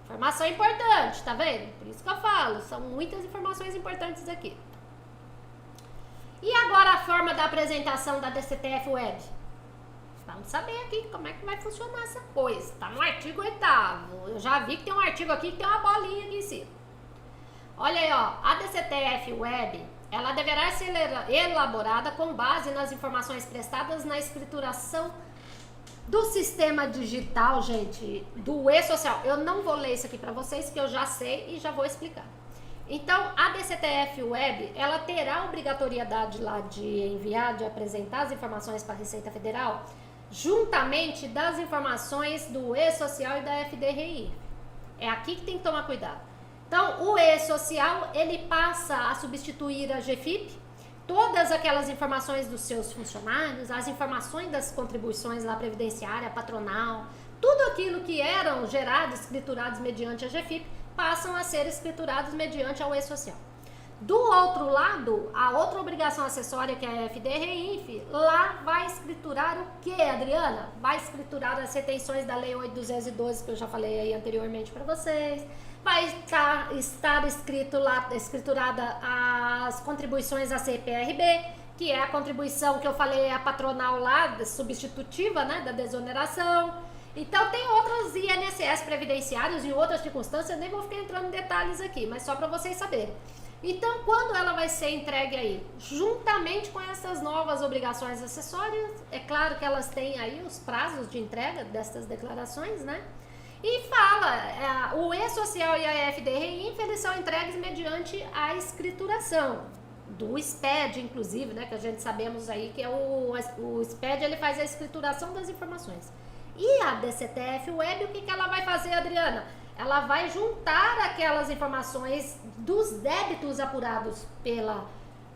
Speaker 1: Informação importante, tá vendo? Por isso que eu falo, são muitas informações importantes aqui. E agora a forma da apresentação da DCTF Web? Vamos saber aqui como é que vai funcionar essa coisa. Tá no artigo 8º. Eu já vi que tem um artigo aqui que tem uma bolinha aqui em cima. Olha aí, ó, a DCTF Web, ela deverá ser elaborada com base nas informações prestadas na escrituração do sistema digital, gente, do e-social. Eu não vou ler isso aqui para vocês, que eu já sei e já vou explicar. Então, a DCTF Web, ela terá a obrigatoriedade lá de enviar, de apresentar as informações para a Receita Federal, juntamente das informações do e-social e da FDRI. É aqui que tem que tomar cuidado. Então, o e-social, ele passa a substituir a GFIP todas aquelas informações dos seus funcionários, as informações das contribuições lá previdenciária, patronal, tudo aquilo que eram gerados, escriturados mediante a GFIP, passam a ser escriturados mediante a E-Social. Do outro lado, a outra obrigação acessória, que é a FDR-INF, lá vai escriturar o que, Adriana? Vai escriturar as retenções da Lei 8.212, que eu já falei aí anteriormente para vocês. Vai estar escrito lá, escriturada as contribuições à CPRB, que é a contribuição que eu falei, a patronal lá, substitutiva, né, da desoneração. Então tem outros INSS previdenciários em outras circunstâncias, nem vou ficar entrando em detalhes aqui, mas só para vocês saberem. Então, quando ela vai ser entregue aí? Juntamente com essas novas obrigações acessórias, é claro que elas têm aí os prazos de entrega dessas declarações, né? E fala, o E-Social e a FDR-INF, eles são entregues mediante a escrituração do SPED, inclusive, né? Que a gente sabemos aí que é o SPED, ele faz a escrituração das informações. E a DCTF Web, o que ela vai fazer, Adriana? Ela vai juntar aquelas informações dos débitos apurados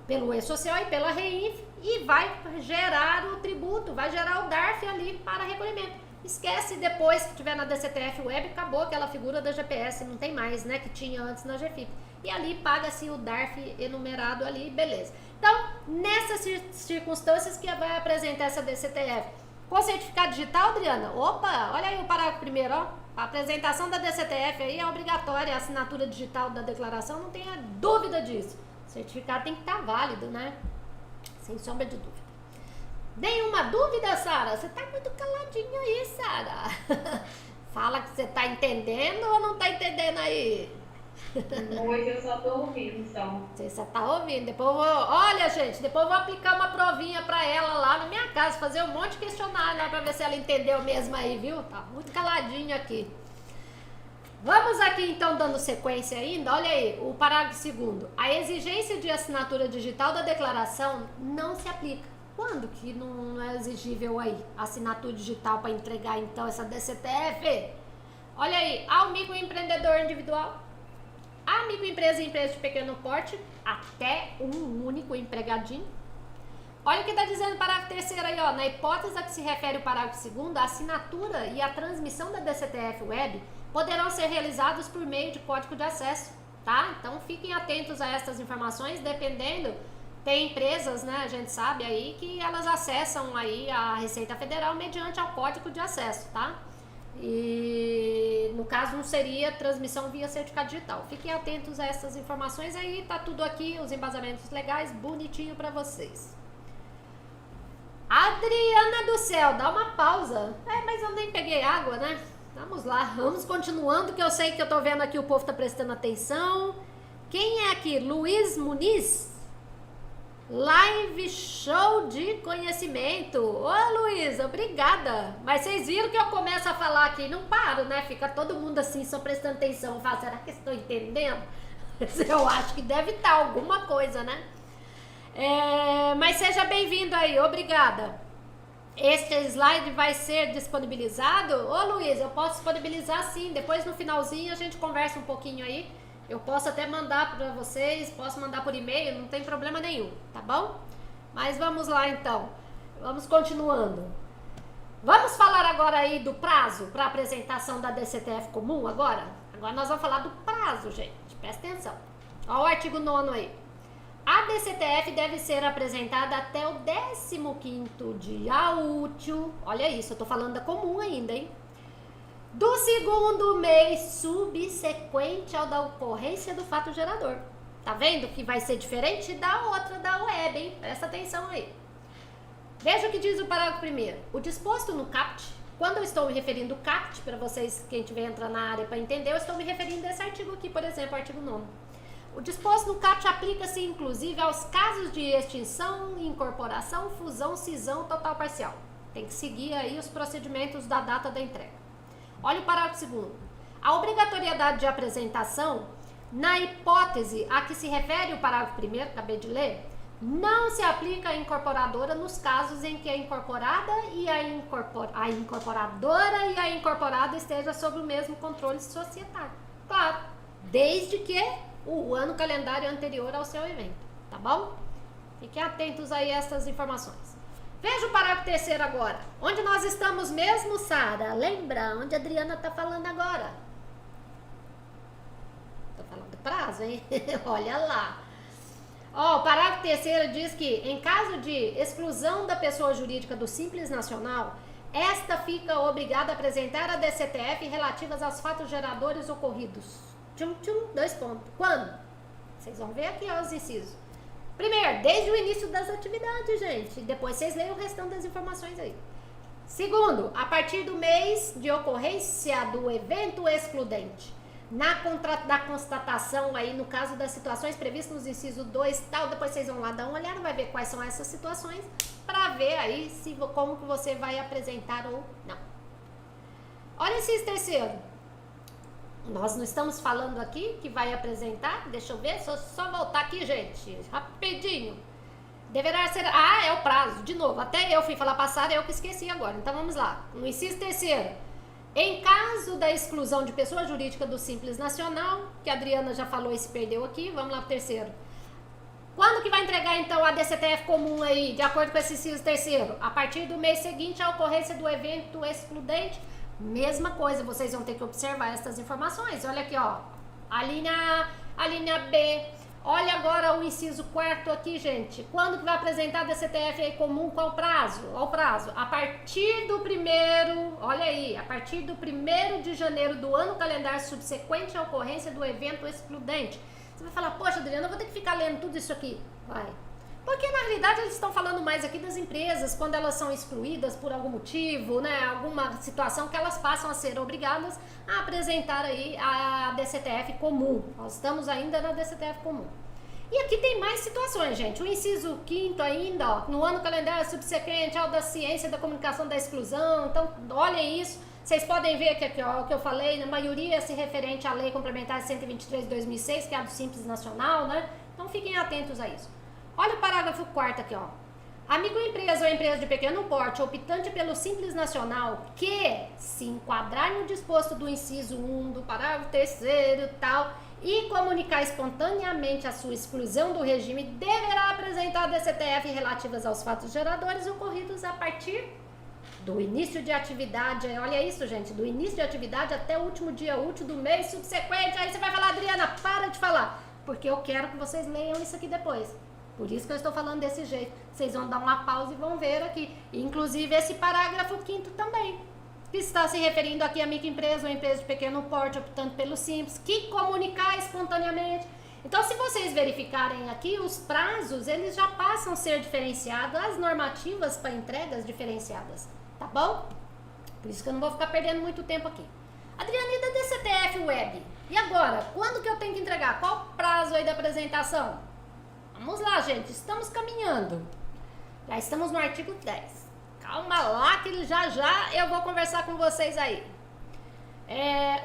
Speaker 1: pelo E-Social e pela REINF e vai gerar o tributo, vai gerar o DARF ali para recolhimento. Esquece depois que tiver na DCTF Web, acabou aquela figura da GPS, não tem mais, né, que tinha antes na GFIP. E ali paga-se o DARF enumerado ali, beleza. Então, nessas circunstâncias que vai apresentar essa DCTF, com certificado digital, Adriana, opa, olha aí o parágrafo primeiro, ó. A apresentação da DCTF aí é obrigatória, a assinatura digital da declaração, não tenha dúvida disso. O certificado tem que estar válido, né? Sem sombra de dúvida. Nenhuma dúvida, Sara? Você tá muito caladinha aí, Sara. Fala que você tá entendendo ou não tá entendendo aí?
Speaker 2: Hoje eu só tô ouvindo, então.
Speaker 1: Você só tá ouvindo. Depois eu vou... Olha, gente, depois eu vou aplicar uma provinha pra ela lá na minha casa, fazer um monte de questionário lá pra ver se ela entendeu mesmo aí, viu? Tá muito caladinha aqui. Vamos aqui, então, dando sequência ainda. Olha aí, o parágrafo 2º. A exigência de assinatura digital da declaração não se aplica. Quando que não é exigível aí assinatura digital para entregar, então, essa DCTF? Olha aí, ao microempreendedor individual, a microempresa e empresa de pequeno porte, até um único empregadinho. Olha o que está dizendo o parágrafo 3º aí, ó. Na hipótese a que se refere o parágrafo 2º, a assinatura e a transmissão da DCTF Web poderão ser realizados por meio de código de acesso, tá? Então fiquem atentos a essas informações, dependendo. Tem empresas, né, a gente sabe aí, que elas acessam aí a Receita Federal mediante ao código de acesso, tá? E no caso não seria transmissão via certificado digital. Fiquem atentos a essas informações aí, tá tudo aqui, os embasamentos legais, bonitinho pra vocês. Adriana do céu, dá uma pausa. Mas eu nem peguei água, né? Vamos lá, vamos continuando, que eu sei que eu tô vendo aqui o povo tá prestando atenção. Quem é aqui? Luiz Muniz? Live show de conhecimento. Ô Luiz, obrigada. Mas vocês viram que eu começo a falar aqui e não paro, né? Fica todo mundo assim, só prestando atenção. Fala, será que estou entendendo? Eu acho que deve estar alguma coisa, né? Mas seja bem-vindo aí, obrigada. Este slide vai ser disponibilizado? Ô Luiz, eu posso disponibilizar sim. Depois no finalzinho a gente conversa um pouquinho aí. Eu posso até mandar para vocês, posso mandar por e-mail, não tem problema nenhum, tá bom? Mas vamos lá então, vamos continuando. Vamos falar agora aí do prazo para apresentação da DCTF comum agora? Agora nós vamos falar do prazo, gente, presta atenção. Olha o artigo 9º aí. A DCTF deve ser apresentada até o 15º dia útil, olha isso, eu tô falando da comum ainda, hein? Do segundo mês subsequente ao da ocorrência do fato gerador. Tá vendo que vai ser diferente da outra da web, hein? Presta atenção aí. Veja o que diz o parágrafo 1º. O disposto no CAPT, quando eu estou me referindo ao CAPT, para vocês, quem tiver entrando na área para entender, eu estou me referindo a esse artigo aqui, por exemplo, artigo 9º. O disposto no CAPT aplica-se, inclusive, aos casos de extinção, incorporação, fusão, cisão, total parcial. Tem que seguir aí os procedimentos da data da entrega. Olha o parágrafo 2º. A obrigatoriedade de apresentação, na hipótese a que se refere o parágrafo 1º, acabei de ler, não se aplica à incorporadora nos casos em que a incorporada e a incorporadora e a incorporada estejam sob o mesmo controle societário. Claro, desde que o ano calendário anterior ao seu evento, tá bom? Fiquem atentos aí a essas informações. Veja o parágrafo terceiro agora. Onde nós estamos mesmo, Sara? Lembra onde a Adriana está falando agora? Estou falando do prazo, hein? Olha lá. Ó, o parágrafo terceiro diz que, em caso de exclusão da pessoa jurídica do Simples Nacional, esta fica obrigada a apresentar a DCTF relativas aos fatos geradores ocorridos. Tchum, tchum, 2 pontos. Quando? Vocês vão ver aqui, ó, os incisos. Primeiro, desde o início das atividades, gente. Depois vocês leem o restante das informações aí. Segundo, a partir do mês de ocorrência do evento excludente. Da constatação aí, no caso das situações previstas nos incisos 2 e tal, depois vocês vão lá dar uma olhada, vai ver quais são essas situações, para ver aí como que você vai apresentar ou não. Olha o inciso terceiro. Nós não estamos falando aqui que vai apresentar, deixa eu ver, só voltar aqui, gente, rapidinho. Deverá ser, é o prazo, de novo, até eu fui falar passado, eu que esqueci agora, então vamos lá. No inciso terceiro, em caso da exclusão de pessoa jurídica do Simples Nacional, que a Adriana já falou e se perdeu aqui, vamos lá pro terceiro. Quando que vai entregar então a DCTF comum aí, de acordo com esse inciso terceiro? A partir do mês seguinte à ocorrência do evento excludente. Mesma coisa, vocês vão ter que observar essas informações. Olha aqui, ó, a linha B. Olha agora o inciso 4º aqui, gente. Quando que vai apresentar a DCTF aí comum? Qual o prazo? Qual o prazo? A partir do primeiro, olha aí, a partir do 1º de janeiro do ano calendário subsequente à ocorrência do evento excludente. Você vai falar, poxa, Adriana, eu vou ter que ficar lendo tudo isso aqui. Vai. Porque na realidade eles estão falando mais aqui das empresas, quando elas são excluídas por algum motivo, né, alguma situação que elas passam a ser obrigadas a apresentar aí a DCTF comum. Nós estamos ainda na DCTF comum. E aqui tem mais situações, gente. O inciso 5º ainda, ó, no ano calendário subsequente ao da ciência da comunicação da exclusão. Então, olhem isso. Vocês podem ver que aqui, ó, o que eu falei, na maioria se referente à Lei Complementar 123 de 2006, que é a do Simples Nacional, né? Então, fiquem atentos a isso. Olha o parágrafo 4º aqui, ó. A microempresa ou empresa de pequeno porte optante pelo Simples Nacional que se enquadrar no disposto do inciso 1 do parágrafo 3º tal e comunicar espontaneamente a sua exclusão do regime deverá apresentar a DCTF relativas aos fatos geradores ocorridos a partir do início de atividade. Olha isso, gente, do início de atividade até o último dia útil do mês subsequente. Aí você vai falar, Adriana, para de falar, porque eu quero que vocês leiam isso aqui depois. Por isso que eu estou falando desse jeito. Vocês vão dar uma pausa e vão ver aqui. Inclusive esse parágrafo 5º também. Que está se referindo aqui a microempresa ou empresa de pequeno porte, optando pelo simples, que comunicar espontaneamente. Então, se vocês verificarem aqui, os prazos, eles já passam a ser diferenciados, as normativas para entregas diferenciadas. Tá bom? Por isso que eu não vou ficar perdendo muito tempo aqui. Adriana, e da DCTF Web? E agora? Quando que eu tenho que entregar? Qual o prazo aí da apresentação? Vamos lá, gente, estamos caminhando. Já estamos no artigo 10. Calma lá que já eu vou conversar com vocês aí.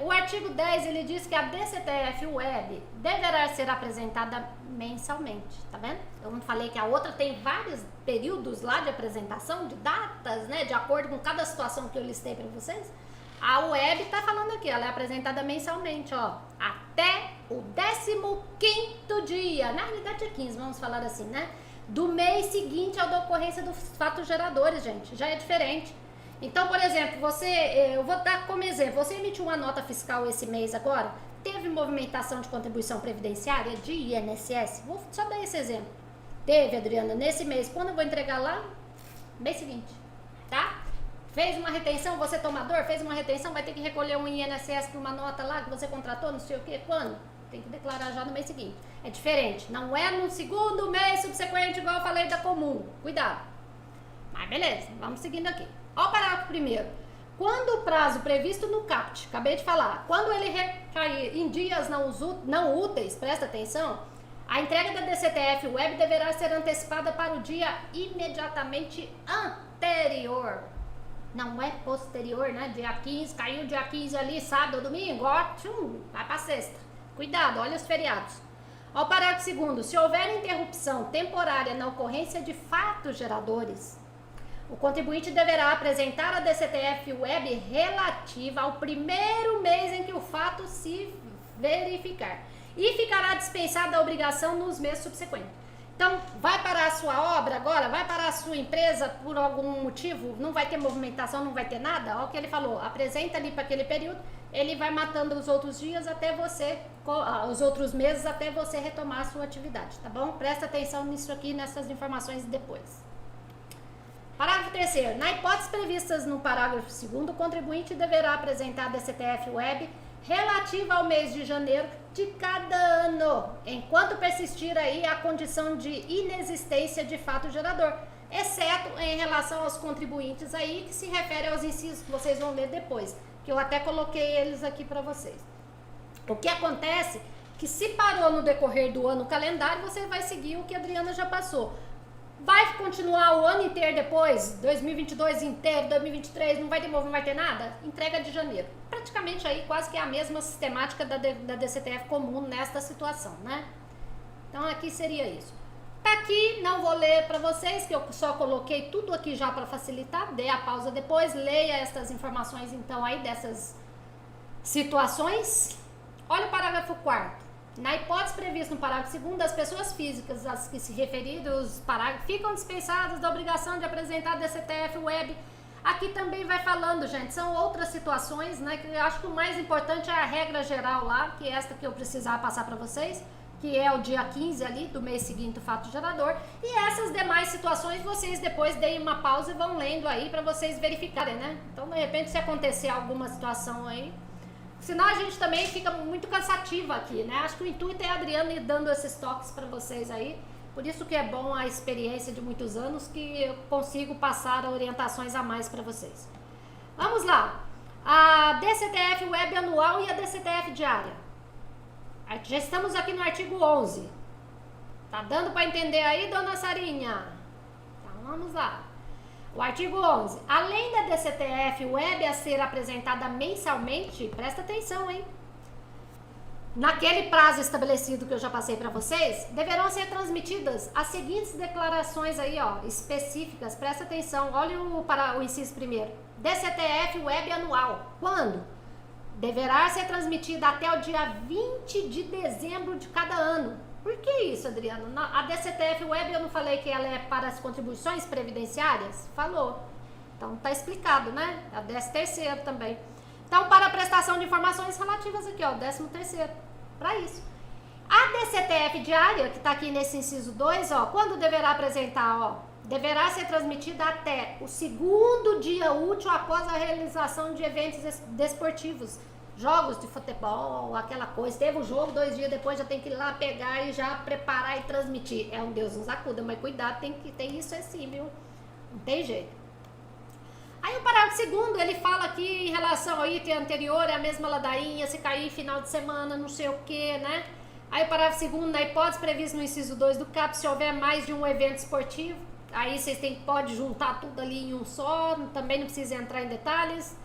Speaker 1: O artigo 10, ele diz que a DCTF Web deverá ser apresentada mensalmente, tá vendo? Eu não falei que a outra tem vários períodos lá de apresentação, de datas, né, de acordo com cada situação que eu listei para vocês. A web tá falando aqui, ela é apresentada mensalmente, ó, até o 15º dia, na realidade é 15, vamos falar assim, né? Do mês seguinte ao da ocorrência dos fatos geradores, gente, já é diferente. Então, por exemplo, eu vou dar como exemplo, você emitiu uma nota fiscal esse mês agora, teve movimentação de contribuição previdenciária de INSS, vou só dar esse exemplo. Teve, Adriana, nesse mês, quando eu vou entregar lá? Mês seguinte, tá? Fez uma retenção, você tomador, fez uma retenção, vai ter que recolher um INSS por uma nota lá que você contratou, não sei o que, quando? Tem que declarar já no mês seguinte. É diferente, não é no segundo mês subsequente, igual eu falei da comum. Cuidado. Mas beleza, vamos seguindo aqui. Ó o parágrafo primeiro. Quando o prazo previsto no CAPT, acabei de falar, quando ele recair em dias não úteis, presta atenção, a entrega da DCTF Web deverá ser antecipada para o dia imediatamente anterior. Não é posterior, né? Dia 15, caiu dia 15 ali, sábado ou domingo, ótimo, vai pra sexta. Cuidado, olha os feriados. Ó o parágrafo segundo, se houver interrupção temporária na ocorrência de fatos geradores, o contribuinte deverá apresentar a DCTF Web relativa ao primeiro mês em que o fato se verificar e ficará dispensada a obrigação nos meses subsequentes. Então, vai parar a sua obra agora? Vai parar a sua empresa por algum motivo? Não vai ter movimentação, não vai ter nada? Olha o que ele falou, apresenta ali para aquele período, ele vai matando os outros dias até você, os outros meses até você retomar a sua atividade, tá bom? Presta atenção nisso aqui, nessas informações depois. Parágrafo 3º. Na hipótese previstas no parágrafo 2º, o contribuinte deverá apresentar a DCTF Web relativa ao mês de janeiro de cada ano, enquanto persistir aí a condição de inexistência de fato gerador, exceto em relação aos contribuintes aí, que se refere aos incisos que vocês vão ler depois, que eu até coloquei eles aqui para vocês. O que acontece que se parou no decorrer do ano calendário, você vai seguir o que a Adriana já passou. Vai continuar o ano inteiro depois, 2022 inteiro, 2023, não vai ter movimento, não vai ter nada? Entrega de janeiro. Praticamente aí quase que é a mesma sistemática da DCTF comum nesta situação, né? Então aqui seria isso. Tá aqui, não vou ler para vocês, que eu só coloquei tudo aqui já para facilitar. Dê a pausa depois, leia estas informações então aí dessas situações. Olha o parágrafo 4º. Na hipótese prevista no parágrafo 2º, as pessoas físicas às que se referiram os parágrafos ficam dispensadas da obrigação de apresentar a DCTF Web. Aqui também vai falando, gente, são outras situações, né, que eu acho que o mais importante é a regra geral lá, que é esta que eu precisava passar para vocês, que é o dia 15 ali do mês seguinte, o fato gerador, e essas demais situações vocês depois deem uma pausa e vão lendo aí para vocês verificarem, né? Então, de repente, se acontecer alguma situação aí, senão a gente também fica muito cansativa aqui, né? Acho que o intuito é a Adriana ir dando esses toques para vocês aí. Por isso que é bom a experiência de muitos anos, que eu consigo passar orientações a mais para vocês. Vamos lá. A DCTF Web anual e a DCTF diária. Já estamos aqui no artigo 11. Tá dando para entender aí, dona Sarinha? Então vamos lá. O artigo 11. Além da DCTF Web a ser apresentada mensalmente, presta atenção, hein? Naquele prazo estabelecido que eu já passei para vocês, deverão ser transmitidas as seguintes declarações aí, ó, específicas. Presta atenção, olha para o inciso primeiro. DCTF Web anual. Quando? Deverá ser transmitida até o dia 20 de dezembro de cada ano. Por que isso, Adriano? A DCTF Web eu não falei que ela é para as contribuições previdenciárias? Falou. Então tá explicado, né? A 13º também. Então, para a prestação de informações relativas aqui, ó, 13º, para isso. A DCTF diária, que está aqui nesse inciso 2, ó, quando deverá apresentar, ó, deverá ser transmitida até o 2º dia útil após a realização de eventos desportivos, jogos de futebol, aquela coisa. Teve o jogo, 2 dias depois já tem que ir lá pegar e já preparar e transmitir. É um Deus nos acuda, mas cuidado, tem isso assim, viu? Não tem jeito. Aí o parágrafo 2º, ele fala aqui em relação ao item anterior, é a mesma ladainha, se cair final de semana, não sei o que, né? Aí o parágrafo 2º, na hipótese prevista no inciso 2 do CAP, se houver mais de um evento esportivo, aí vocês pode juntar tudo ali em um só, também não precisa entrar em detalhes.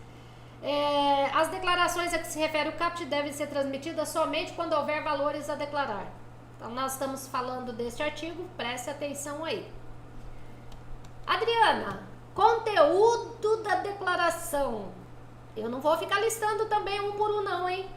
Speaker 1: As declarações a que se refere o CAPT devem ser transmitidas somente quando houver valores a declarar. Então nós estamos falando deste artigo, preste atenção aí. Adriana, conteúdo da declaração. Eu não vou ficar listando também um por um não, hein?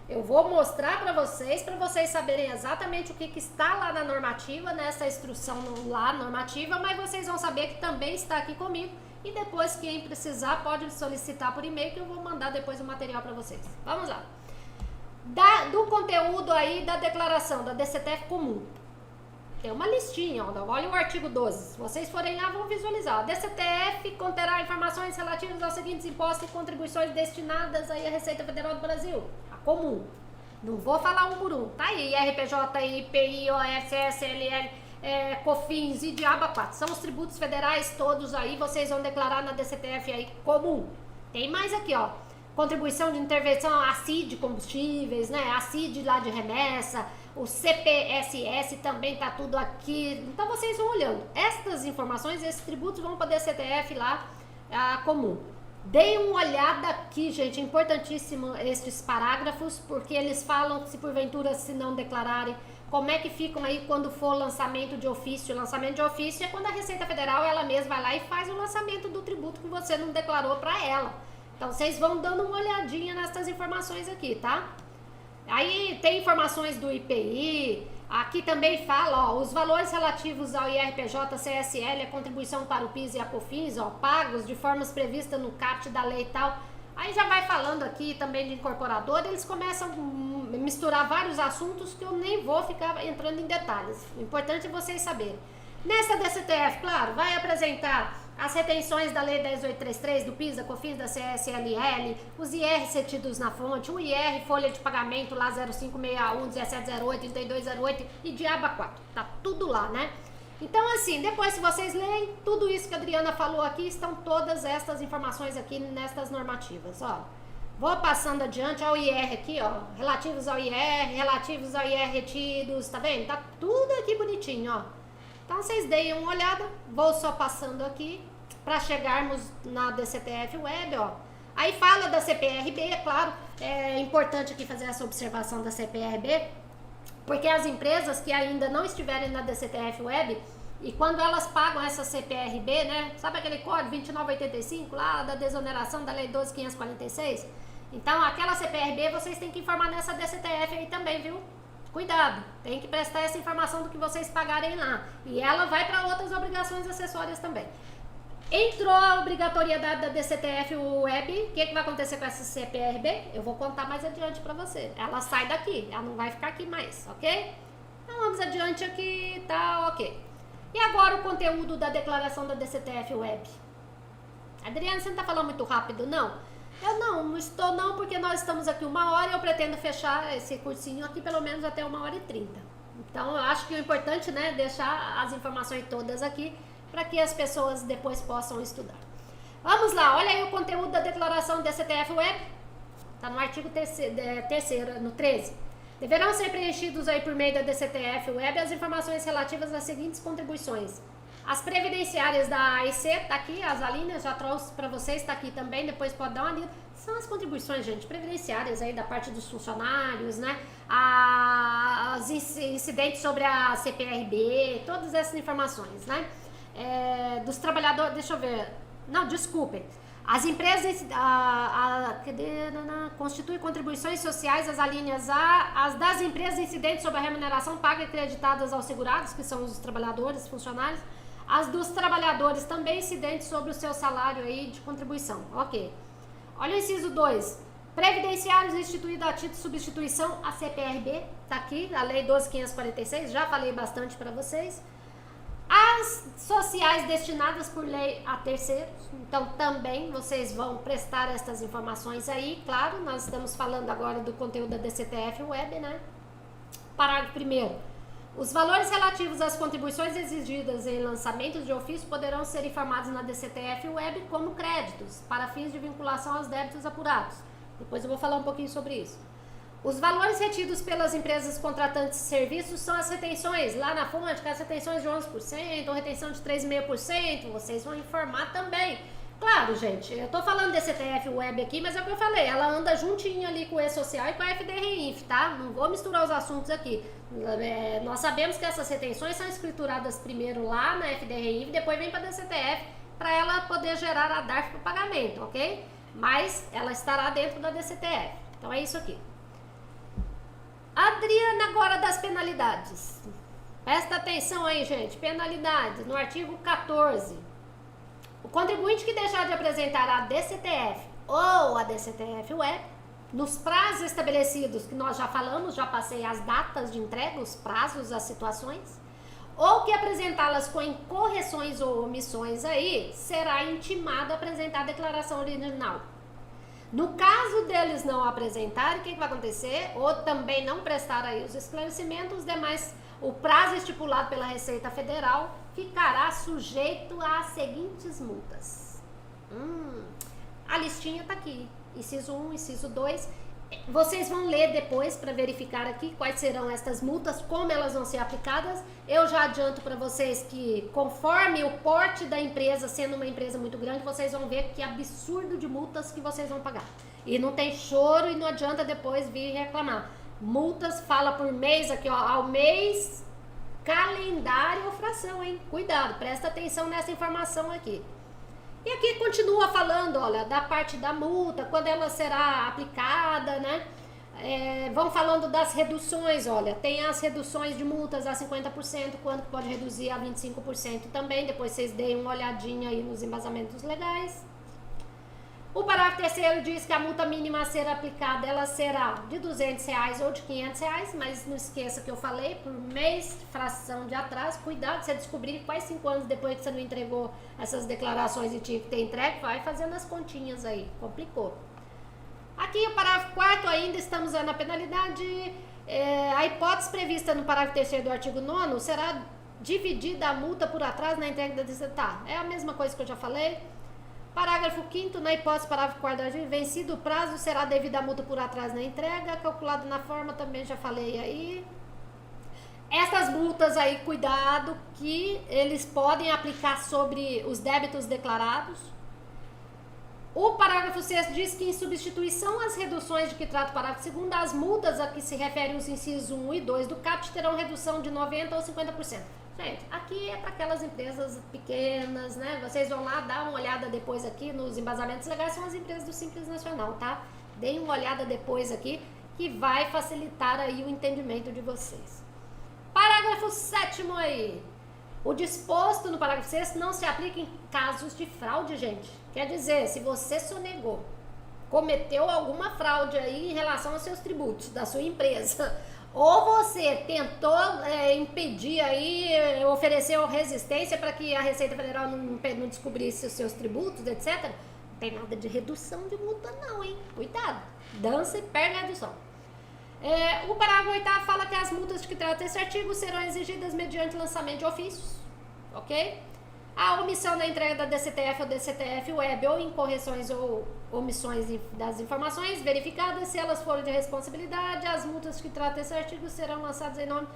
Speaker 1: Eu vou mostrar para vocês saberem exatamente o que está lá na normativa, nessa instrução lá normativa, mas vocês vão saber que também está aqui comigo. E depois, quem precisar, pode solicitar por e-mail, que eu vou mandar depois o material para vocês. Vamos lá. Do conteúdo aí da declaração da DCTF comum. Tem uma listinha, ó, olha o artigo 12. Se vocês forem lá, vão visualizar. A DCTF conterá informações relativas aos seguintes impostos e contribuições destinadas aí à Receita Federal do Brasil. A comum. Não vou falar um por um. Tá aí, RPJ, IPI, OF, SLL, COFINS e diabo 4. São os tributos federais todos aí, vocês vão declarar na DCTF aí comum. Tem mais aqui, ó. Contribuição de intervenção, a CID combustíveis, né? A CID lá de remessa, o CPSS também tá tudo aqui. Então vocês vão olhando. Estas informações, esses tributos vão para a DCTF lá, comum. Deem uma olhada aqui, gente, é importantíssimo estes parágrafos, porque eles falam que se porventura se não declararem, como é que ficam aí quando for lançamento de ofício. Lançamento de ofício é quando a Receita Federal, ela mesma vai lá e faz o lançamento do tributo que você não declarou para ela. Então, vocês vão dando uma olhadinha nessas informações aqui, tá? Aí, tem informações do IPI, Aqui também fala, ó, os valores relativos ao IRPJ, CSL, a contribuição para o PIS e a COFINS, ó, pagos de formas previstas no CAPT da lei e tal. Aí já vai falando aqui também de incorporador, eles começam a misturar vários assuntos que eu nem vou ficar entrando em detalhes. O importante é vocês saberem. Nessa DCTF, claro, vai apresentar as retenções da Lei 10.833, do PIS, da COFINS, da CSLL, os IR retidos na fonte, o IR, folha de pagamento lá 0561, 1708, 3208 e diaba 4. Tá tudo lá, né? Então, assim, depois se vocês lerem, tudo isso que a Adriana falou aqui, estão todas estas informações aqui nestas normativas, ó. Vou passando adiante ao IR aqui, ó, relativos ao IR retidos, tá vendo? Tá tudo aqui bonitinho, ó. Então, vocês deem uma olhada, vou só passando aqui para chegarmos na DCTF Web, ó. Aí fala da CPRB, é claro, é importante aqui fazer essa observação da CPRB, porque as empresas que ainda não estiverem na DCTF Web, e quando elas pagam essa CPRB, né, sabe aquele código 2985 lá da desoneração da Lei 12.546? Então, aquela CPRB vocês têm que informar nessa DCTF aí também, viu? Cuidado, tem que prestar essa informação do que vocês pagarem lá. E ela vai para outras obrigações acessórias também. Entrou a obrigatoriedade da DCTF Web, o que vai acontecer com essa CPRB? Eu vou contar mais adiante para você. Ela sai daqui, ela não vai ficar aqui mais, ok? Então vamos adiante aqui, tá ok. E agora o conteúdo da declaração da DCTF Web. Adriana, você não tá falando muito rápido, não? Eu não estou não, porque nós estamos aqui 1h e eu pretendo fechar esse cursinho aqui pelo menos até 1h30. Então eu acho que o importante, né, deixar as informações todas aqui para que as pessoas depois possam estudar. Vamos lá, olha aí o conteúdo da declaração DCTF Web. Está no artigo 3º, no 13. Deverão ser preenchidos aí por meio da DCTF Web as informações relativas às seguintes contribuições. As previdenciárias da AIC, tá aqui, as alíneas, já trouxe para vocês, tá aqui também, depois pode dar uma lida. São as contribuições, gente, previdenciárias aí da parte dos funcionários, né? As incidentes sobre a CPRB, todas essas informações, né? Dos trabalhadores, deixa eu ver, não, desculpem, as empresas constituem contribuições sociais, as alíneas A, as das empresas incidentes sobre a remuneração paga e creditadas aos segurados, que são os trabalhadores, funcionários, as dos trabalhadores também incidentes sobre o seu salário aí de contribuição, ok. Olha o inciso 2, previdenciários instituídos a título de substituição, a CPRB, tá aqui, a lei 12.546, já falei bastante para vocês. As sociais destinadas por lei a terceiros, então também vocês vão prestar estas informações aí, claro, nós estamos falando agora do conteúdo da DCTF Web, né? Parágrafo 1º. Os valores relativos às contribuições exigidas em lançamentos de ofício poderão ser informados na DCTF Web como créditos, para fins de vinculação aos débitos apurados. Depois eu vou falar um pouquinho sobre isso. Os valores retidos pelas empresas contratantes de serviços são as retenções lá na fonte, que as retenções de 11% ou retenção de 3,5%, vocês vão informar também. Claro, gente, eu tô falando DCTF Web aqui, mas é o que eu falei, ela anda juntinho ali com o E-Social e com a FDRINF, tá? Não vou misturar os assuntos aqui. Nós sabemos que essas retenções são escrituradas primeiro lá na FDRINF, depois vem para a DCTF, para ela poder gerar a DARF para o pagamento, ok? Mas ela estará dentro da DCTF. Então é isso aqui. Adriana, agora das penalidades. Presta atenção aí, gente. Penalidades, no artigo 14. O contribuinte que deixar de apresentar a DCTF ou a DCTF Web, nos prazos estabelecidos, que nós já falamos, já passei as datas de entrega, os prazos, as situações, ou que apresentá-las com incorreções ou omissões aí, será intimado a apresentar a declaração original. No caso deles não apresentarem, o que vai acontecer? Ou também não prestar aí os esclarecimentos, os demais, o prazo estipulado pela Receita Federal ficará sujeito às seguintes multas. A listinha tá aqui, inciso 1, inciso 2. Vocês vão ler depois para verificar aqui quais serão estas multas, como elas vão ser aplicadas. Eu já adianto para vocês que conforme o porte da empresa, sendo uma empresa muito grande, vocês vão ver que absurdo de multas que vocês vão pagar. E não tem choro e não adianta depois vir reclamar. Multas fala por mês aqui, ó, ao mês, calendário ou fração, hein? Cuidado, presta atenção nessa informação aqui. E aqui continua falando, olha, da parte da multa, quando ela será aplicada, né? Vão falando das reduções, olha, tem as reduções de multas a 50%, quanto pode reduzir a 25% também, depois vocês deem uma olhadinha aí nos embasamentos legais. O parágrafo terceiro diz que a multa mínima a ser aplicada, ela será de R$200 ou de R$500, mas não esqueça que eu falei, por mês, fração de atraso, cuidado, você descobrir quais 5 anos depois que você não entregou essas declarações e tinha que ter entregue, vai fazendo as continhas aí, complicou. Aqui o parágrafo 4 ainda estamos na penalidade, a hipótese prevista no parágrafo 3º do artigo 9º será dividida a multa por atraso na entrega da decisão. Tá, é a mesma coisa que eu já falei. Parágrafo 5º, na hipótese parágrafo 4º do artigo, vencido o prazo, será devida a multa por atraso na entrega, calculado na forma, também já falei aí. Essas multas aí, cuidado, que eles podem aplicar sobre os débitos declarados. O parágrafo 6º diz que, em substituição às reduções de que trata o parágrafo 2º, as multas a que se referem os incisos 1 e 2 do CAPT terão redução de 90% ou 50%. Gente, aqui é para aquelas empresas pequenas, né? Vocês vão lá dar uma olhada depois aqui nos embasamentos legais, são as empresas do Simples Nacional, tá? Deem uma olhada depois aqui, que vai facilitar aí o entendimento de vocês. Parágrafo 7º aí. O disposto no parágrafo 6º não se aplica em casos de fraude, gente. Quer dizer, se você sonegou, cometeu alguma fraude aí em relação aos seus tributos da sua empresa, ou você tentou impedir aí, ofereceu resistência para que a Receita Federal não descobrisse os seus tributos, etc., não tem nada de redução de multa não, hein? Cuidado, dança e perde a redução. O parágrafo 8º fala que as multas de que trata esse artigo serão exigidas mediante lançamento de ofícios, ok? A omissão da entrega da DCTF ou DCTF Web ou incorreções ou omissões das informações verificadas, se elas forem de responsabilidade, as multas que tratam esse artigo serão lançadas em nome...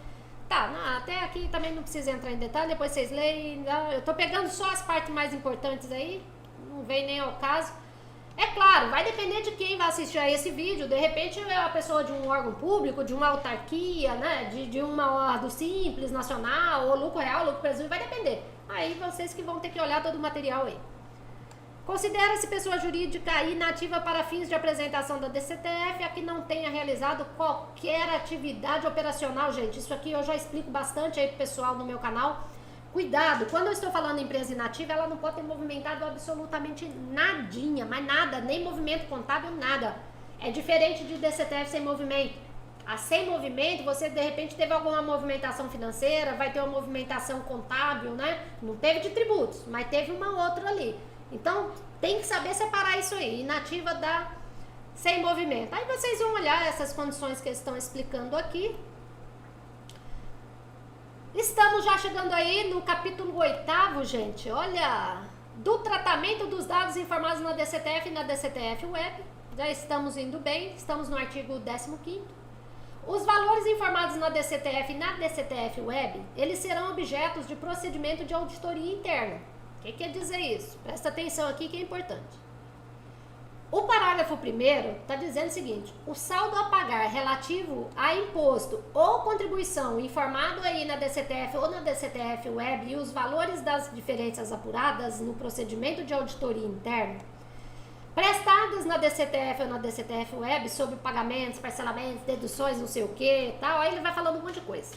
Speaker 1: Tá, até aqui também não precisa entrar em detalhe, depois vocês leem, eu tô pegando só as partes mais importantes aí, não vem nem ao caso. É claro, vai depender de quem vai assistir a esse vídeo, de repente é a pessoa de um órgão público, de uma autarquia, né, de uma do Simples Nacional, ou lucro real, lucro presumido, vai depender. Aí vocês que vão ter que olhar todo o material aí. Considera-se pessoa jurídica inativa para fins de apresentação da DCTF a que não tenha realizado qualquer atividade operacional, gente. Isso aqui eu já explico bastante aí pro pessoal no meu canal. Cuidado, quando eu estou falando em empresa inativa, ela não pode ter movimentado absolutamente nadinha, mas nada, nem movimento contábil, nada. É diferente de DCTF sem movimento. A sem movimento, você de repente teve alguma movimentação financeira, vai ter uma movimentação contábil, né? Não teve de tributos, mas teve uma outra ali. Então, tem que saber separar isso aí, inativa da sem movimento. Aí vocês vão olhar essas condições que eles estão explicando aqui. Estamos já chegando aí no capítulo 8º, gente, olha, do tratamento dos dados informados na DCTF e na DCTF Web. Já estamos indo bem, estamos no artigo 15º. Os valores informados na DCTF e na DCTF Web, eles serão objetos de procedimento de auditoria interna. O que quer dizer isso? Presta atenção aqui que é importante. O parágrafo 1º está dizendo o seguinte: o saldo a pagar relativo a imposto ou contribuição informado aí na DCTF ou na DCTF Web e os valores das diferenças apuradas no procedimento de auditoria interna prestadas na DCTF ou na DCTF Web sobre pagamentos, parcelamentos, deduções, não sei o que tal, aí ele vai falando um monte de coisa.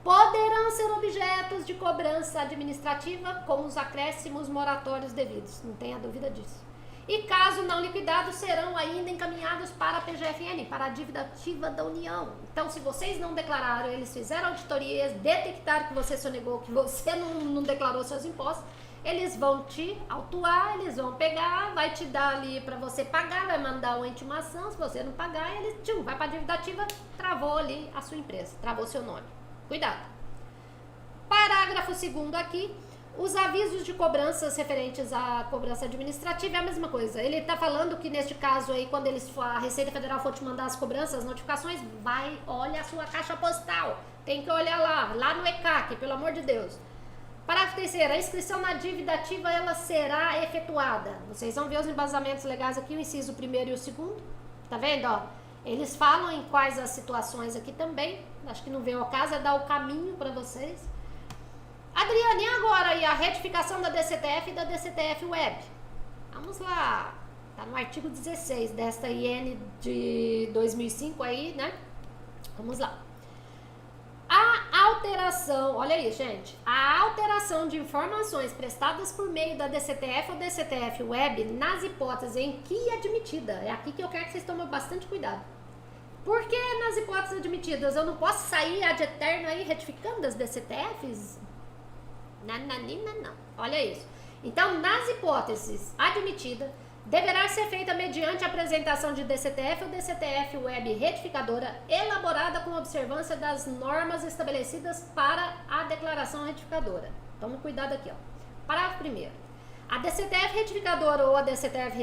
Speaker 1: Poderão ser objetos de cobrança administrativa com os acréscimos moratórios devidos, não tenha dúvida disso. E caso não liquidados, serão ainda encaminhados para a PGFN, para a dívida ativa da União. Então, se vocês não declararam, eles fizeram auditorias, detectaram que você sonegou, que você não declarou seus impostos, eles vão te autuar, eles vão pegar, vai te dar ali para você pagar, vai mandar uma intimação, se você não pagar, eles vai para a dívida ativa, travou ali a sua empresa, travou seu nome. Cuidado. Parágrafo 2º aqui. Os avisos de cobranças referentes à cobrança administrativa é a mesma coisa. Ele está falando que neste caso aí, quando a Receita Federal for te mandar as cobranças, as notificações, olha a sua caixa postal. Tem que olhar lá no ECAC, pelo amor de Deus. Parágrafo 3º, a inscrição na dívida ativa, ela será efetuada. Vocês vão ver os embasamentos legais aqui, o inciso 1º e o 2º. Tá vendo, ó? Eles falam em quais as situações aqui também. Acho que não veio ao caso, é dar o caminho para vocês. Adriane, e agora aí a retificação da DCTF e da DCTF Web? Vamos lá. Tá no artigo 16 desta IN de 2005 aí, né? Vamos lá. A alteração, olha aí, gente, a alteração de informações prestadas por meio da DCTF ou DCTF Web nas hipóteses em que admitida, é aqui que eu quero que vocês tomem bastante cuidado. Porque nas hipóteses admitidas eu não posso sair ad eterno aí retificando as DCTFs? Nananina, não. Olha isso. Então, nas hipóteses admitidas, deverá ser feita mediante a apresentação de DCTF ou DCTF Web retificadora elaborada com observância das normas estabelecidas para a declaração retificadora. Tome cuidado aqui, ó. Parágrafo 1º. A DCTF retificadora ou a DCTF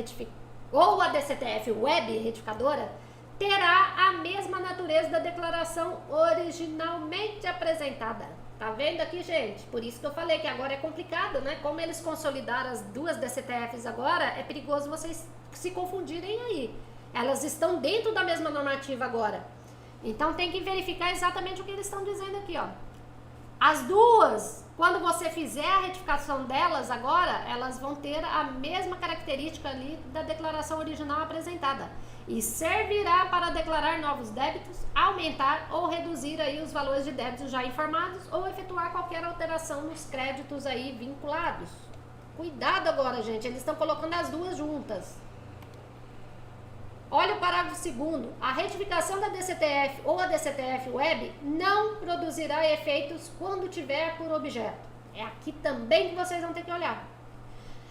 Speaker 1: Web retificadora terá a mesma natureza da declaração originalmente apresentada. Tá vendo aqui, gente? Por isso que eu falei que agora é complicado, né? Como eles consolidaram as duas DCTFs agora, é perigoso vocês se confundirem aí. Elas estão dentro da mesma normativa agora. Então tem que verificar exatamente o que eles estão dizendo aqui, ó. As duas, quando você fizer a retificação delas agora, elas vão ter a mesma característica ali da declaração original apresentada. E servirá para declarar novos débitos, aumentar ou reduzir aí os valores de débitos já informados ou efetuar qualquer alteração nos créditos aí vinculados. Cuidado agora, gente, eles estão colocando as duas juntas. Olha o parágrafo 2º. A retificação da DCTF ou a DCTF Web não produzirá efeitos quando tiver por objeto. É aqui também que vocês vão ter que olhar.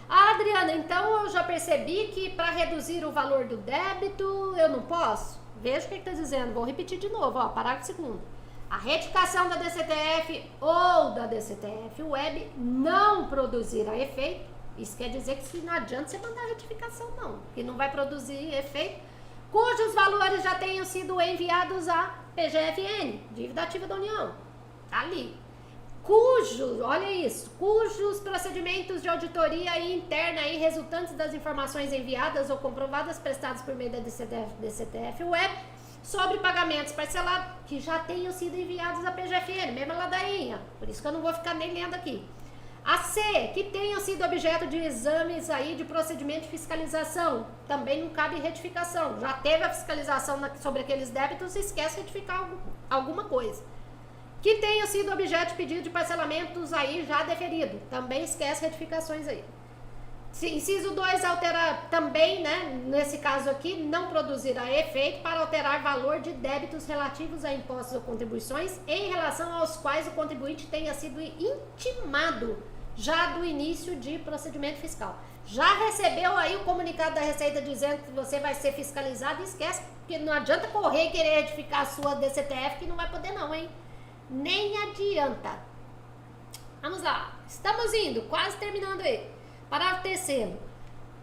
Speaker 1: Ah, Adriana, então eu já percebi que para reduzir o valor do débito eu não posso? Veja o que está dizendo, vou repetir de novo, ó, parágrafo 2º. A retificação da DCTF ou da DCTF Web não produzirá efeito. Isso quer dizer que não adianta você mandar retificação não, que não vai produzir efeito, cujos valores já tenham sido enviados à PGFN, dívida ativa da União, tá ali. Olha isso, cujos procedimentos de auditoria interna aí resultantes das informações enviadas ou comprovadas prestadas por meio da DCTF Web sobre pagamentos parcelados que já tenham sido enviados à PGFN, mesma ladainha, por isso que eu não vou ficar nem lendo aqui. A C, que tenham sido objeto de exames aí de procedimento de fiscalização, também não cabe retificação, já teve a fiscalização sobre aqueles débitos, esquece retificar alguma coisa. Que tenham sido objeto de pedido de parcelamentos aí já deferido, também esquece retificações aí. Inciso 2, alterar também, né, nesse caso aqui, não produzirá efeito para alterar valor de débitos relativos a impostos ou contribuições em relação aos quais o contribuinte tenha sido intimado já do início de procedimento fiscal. Já recebeu aí o comunicado da Receita dizendo que você vai ser fiscalizado, esquece, porque não adianta correr e querer retificar a sua DCTF que não vai poder não, hein? Nem adianta. Vamos lá, estamos indo, quase terminando aí. Parágrafo 3º.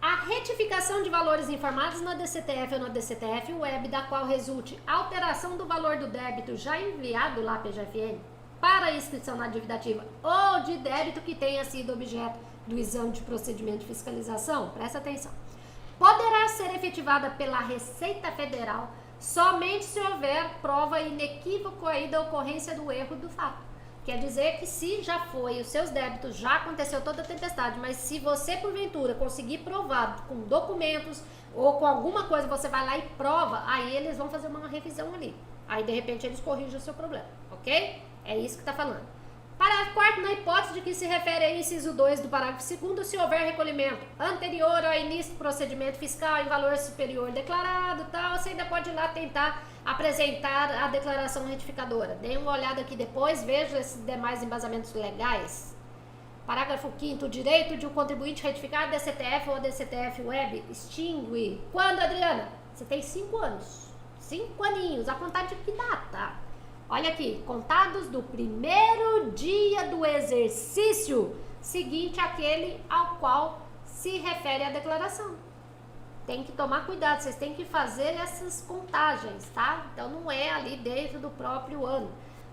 Speaker 1: A retificação de valores informados na DCTF ou na DCTF Web, da qual resulte alteração do valor do débito já enviado lá à PGFN para inscrição na dívida ativa ou de débito que tenha sido objeto do exame de procedimento de fiscalização, presta atenção, poderá ser efetivada pela Receita Federal somente se houver prova inequívoca aí da ocorrência do erro do fato. Quer dizer que se já foi, os seus débitos, já aconteceu toda a tempestade, mas se você, porventura, conseguir provar com documentos ou com alguma coisa, você vai lá e prova, aí eles vão fazer uma revisão ali. Aí, de repente, eles corrigem o seu problema, ok? É isso que está falando. Parágrafo 4º, na hipótese de que se refere ao inciso 2 do parágrafo 2º, se houver recolhimento anterior ao início do procedimento fiscal em valor superior declarado, tal, você ainda pode ir lá tentar apresentar a declaração retificadora. Dê uma olhada aqui depois, veja esses demais embasamentos legais. Parágrafo 5º, o direito de um contribuinte retificar a DCTF ou a DCTF Web extingue. Quando, Adriana? Você tem 5 anos. 5 aninhos, a contar de que data? Olha aqui, contados do primeiro dia do exercício seguinte àquele ao qual se refere a declaração. Tem que tomar cuidado, vocês têm que fazer essas contagens, tá? Então não é ali dentro do próprio ano.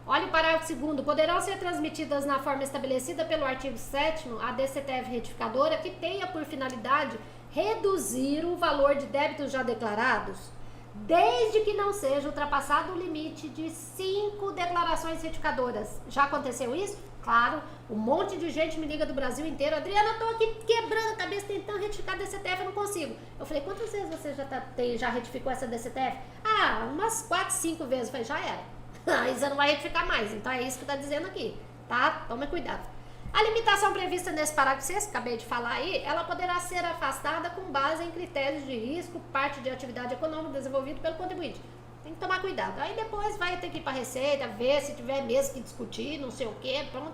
Speaker 1: Olha o parágrafo 2º, poderão ser transmitidas na forma estabelecida pelo artigo 7º a DCTF retificadora que tenha por finalidade reduzir o valor de débitos já declarados, desde que não seja ultrapassado o limite de 5 declarações retificadoras. Já aconteceu isso? Claro, um monte de gente me liga do Brasil inteiro. Adriana, eu tô aqui quebrando a cabeça tentando retificar a DCTF, eu não consigo. Eu falei, quantas vezes você já retificou essa DCTF? Ah, umas 4, 5 vezes. Eu falei, já era. Aí você não vai retificar mais. Então é isso que tá dizendo aqui, tá? Tome cuidado. A limitação prevista nesse parágrafo 6, que acabei de falar aí, ela poderá ser afastada com base em critérios de risco, parte de atividade econômica desenvolvido pelo contribuinte. Tem que tomar cuidado. Aí depois vai ter que ir para a Receita, ver se tiver mesmo que discutir, não sei o que, pronto.